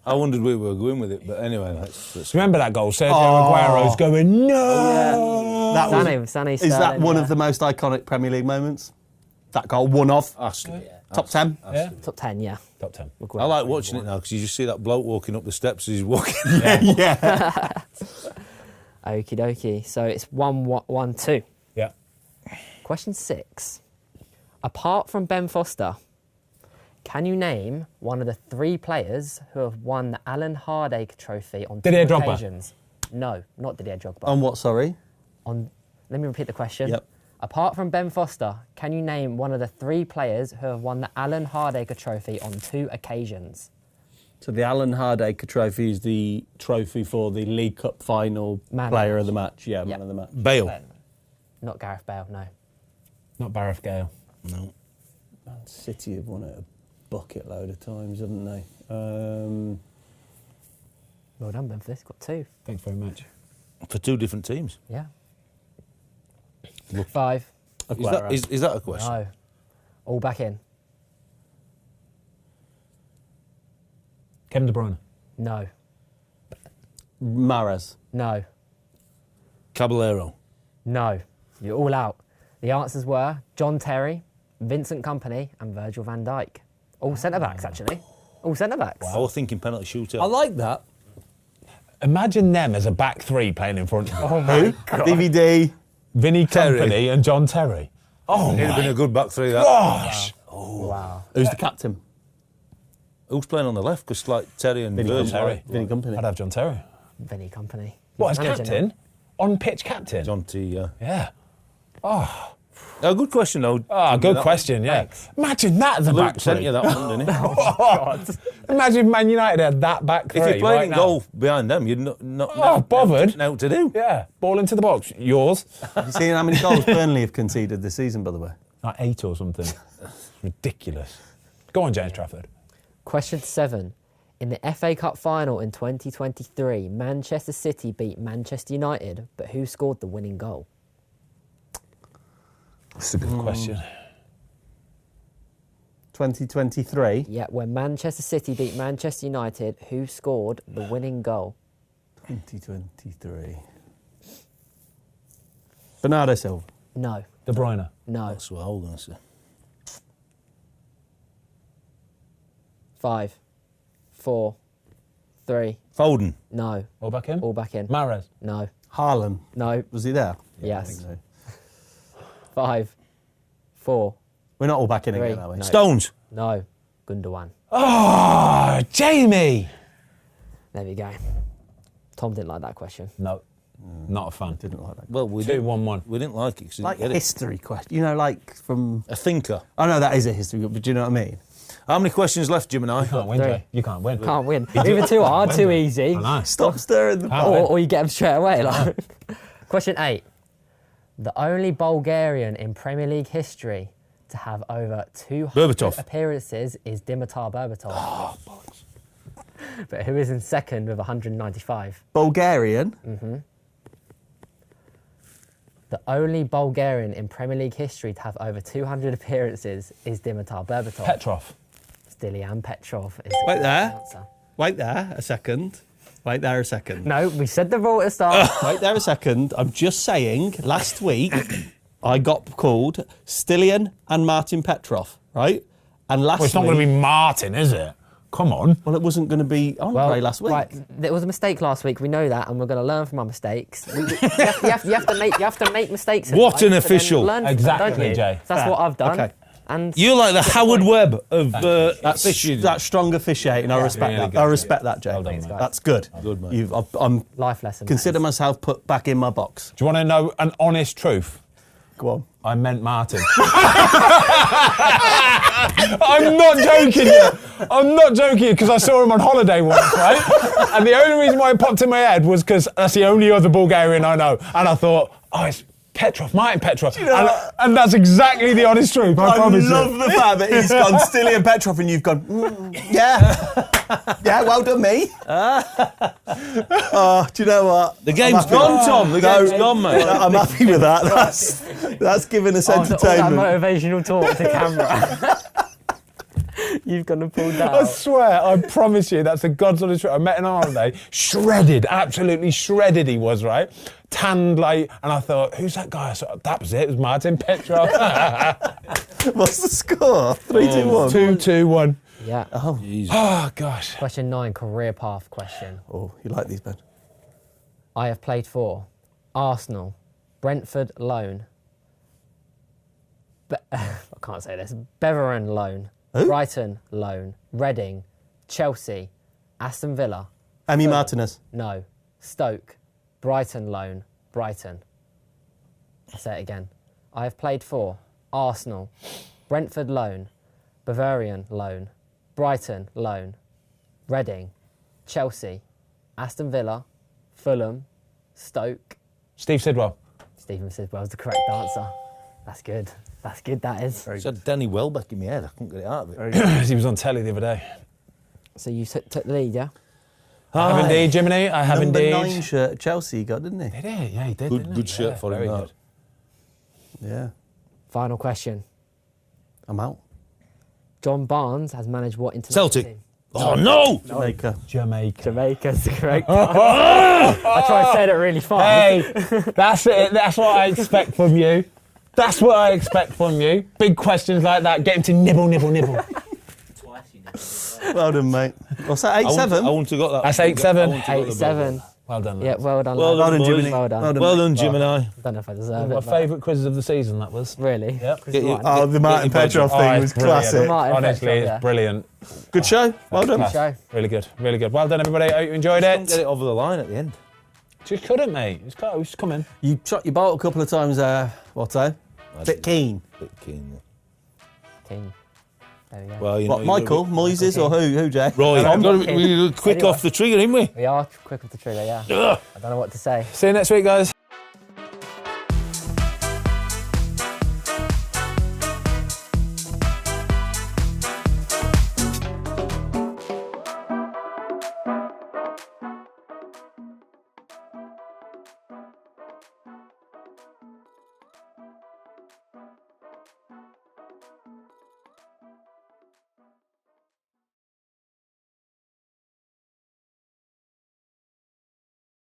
I wondered where we were going with it, but anyway, let's Remember that goal? Sergio Aguero's going, no! That was, Sané, is that Sterling, one yeah. of the most iconic Premier League moments? That goal, one of? Aston. Top 10? Yeah. Top 10, yeah. Top 10. I like watching it now because you just see that bloke walking up the steps as he's walking. Yeah. Okie dokie. So it's 1-2. Yeah. Question 6. Apart from Ben Foster, can you name one of the 3 players who have won the Alan Hardacre Trophy on 2 Didier Drogba. occasions? No, not Didier Drogba. On what, sorry? Let me repeat the question. Yep. Apart from Ben Foster, can you name one of the 3 players who have won the Alan Hardacre Trophy on 2 occasions? So the Alan Hardacre Trophy is the trophy for the League Cup final Man player of of the match. Yeah, Yep. man of the match. Bale. Not Gareth Bale, no. Not Gareth Gale. No. Man City have won it a bucket load of times, haven't they? Well done, Ben, for this. Got 2. Thanks very much. For 2 different teams. Yeah. 5. Is that a question? No. All back in. Kevin De Bruyne. No. Mahrez. No. Caballero. No. You're all out. The answers were John Terry, Vincent Kompany and Virgil van Dijk. All centre-backs, actually. All centre-backs. I was thinking penalty shooter. I like that. Imagine them as a back 3 playing in front of Oh, my God. DVD. Vinny Terry. Kompany and John Terry. Oh, It'd have been my a good back 3, that. gosh! Wow. Who's the captain? Who's playing on the left? Because like Terry and Vinny Virgil. Terry. Vinny Kompany. I'd have John Terry. Vinny Kompany. What, as Manager captain? now. On-pitch captain? John T, yeah. Yeah. Oh, A good question, though. good question, yeah. Thanks. Imagine that as a back Luke sent 3. you that one, didn't he? Imagine Man United had that back 3 If you played right in now. goal behind them, you'd not bothered. know what to do. Yeah, ball into the box. Yours. Have you seen how many goals Burnley have conceded this season, by the way? Like 8 or something. Ridiculous. Go on, James Trafford. Question 7. In the FA Cup final in 2023, Manchester City beat Manchester United, but who scored the winning goal? That's a good question. 2023. Yeah, when Manchester City beat Manchester United, who scored the winning goal? 2023. Bernardo Silva. No, De Bruyne. no. That's what I was going to say. 5, 4, 3. Foden. No. All back in? All back in. Mahrez. No. Haaland. No. Was he there? Yes. I think so. 5, 4. We're not all back in 3. again, are we? No. Stones. No. Gundogan. Oh, Jamie! There we go. Tom didn't like that question. No, not a fan. Didn't like that. Well, we 2-1-1. We didn't like it because we Like didn't get it. history question. You know, like from... A thinker. I know that is a history, but do you know what I mean? How many questions left, Jim and I? You can't win, 3. Jay. You can't win. Can't win. Either too hard, too easy. I know. Stop stirring the Can't pot. win. Or you get them straight away. Like. Question 8. The only Bulgarian in Premier League history to have over 200 Berbatov. appearances is Dimitar Berbatov. But who is in second with 195? Bulgarian. The only Bulgarian in Premier League history to have over 200 appearances is Dimitar Berbatov. Petrov. Stilian Petrov is Wait the there. answer. Wait there a second. No, we said the rule at the start. Wait there a second. I'm just saying, last week, I got called Stillian and Martin Petrov, right? And last Well, it's not going to be Martin, is it? Come on. Well, it wasn't going to be Andre last week. Right, there was a mistake last week. We know that, and we're going to learn from our mistakes. You have to make mistakes. What an official. Exactly, don't you? Jay. So that's what I've done. Okay. And You're like the Howard Webb of officiating. That's strong officiating. I respect really that. good. I respect that, Jay. Well done, mate. That's good. Good, mate. I'm life lesson. consider myself put back in my box. Do you want to know an honest truth? Go on. I meant Martin. I'm not joking you. I'm not joking because I saw him on holiday once, right? And the only reason why it popped in my head was because that's the only other Bulgarian I know. And I thought, oh, it's Petrov, Martin Petrov. And that's exactly the honest truth, I promise you. I love the fact that he's gone Stillian Petrov and you've gone, yeah. Yeah, well done, me. Oh, do you know what? The game's gone, Tom. The game's gone, mate. I'm happy with that. That's given us entertainment. All that motivational talk to camera. You've got to pull that I swear, I promise you, that's the God's honest truth. I met him on holiday, shredded, absolutely shredded he was, right? Tanned, like, and I thought, who's that guy? So that was it was Martin Petrov. What's the score? 3-2-1? 2-2-1. Yeah. Oh, gosh. Question 9, career path question. Oh, you like these, Ben? I have played for Arsenal, Brentford loan. I can't say this. Beveren loan. Who? Brighton loan. Reading. Chelsea. Aston Villa. Emi Fulham. Martinez. No. Stoke. Brighton loan. Brighton. I'll say it again. I have played for Arsenal, Brentford loan, Bavarian loan, Brighton loan, Reading, Chelsea, Aston Villa, Fulham, Stoke. Steve Sidwell. Stephen Sidwell is the correct answer. That's good. That's good, that is. I had Danny Welbeck in my head. I couldn't get it out of it. He was on telly the other day. So you took the lead, yeah? I have indeed, Jiminy. I have Number indeed. 9 shirt at Chelsea he got, didn't he? Did he? Yeah, he did. didn't he? Good shirt Yeah, for him, very that. good. Yeah. Final question. I'm out. John Barnes has managed what international Celtic. team? Oh, no! Jamaica. Jamaica's the correct answer. I tried to say that really fast. Hey, that's it. That's what I expect from you. That's what I expect from you. Big questions like that, get him to nibble, nibble, nibble. Well done, mate. What's that, 8-7? I wouldn't have got that. That's 8-7. 8-7. Well done. Yeah, well done. Well lad. done, Jiminy. boys. Well done. Well done, Gemini. I don't know if I deserve My it. but- favourite quizzes of the season, that was. Really? Yep. Chris Get you- Martin. Oh, the Martin Get your Petrov Oh, thing it's was brilliant. classic. Martin Honestly, Petrov, it's yeah. brilliant. Good show. Well done. Class. Show. Really good, really good. Well done, everybody. Hope you enjoyed Couldn't get it. it over the line at the end. Just couldn't, mate. It's close. Come in. You shot your bolt a couple of times there, Watto. Bit keen. Bit keen. King. There we go. Well, you What, know, Michael, Moises, or who, Jay? Right, I'm not we were quick Anyway. off the trigger, didn't we? We are quick with the trigger, yeah. I don't know what to say. See you next week, guys.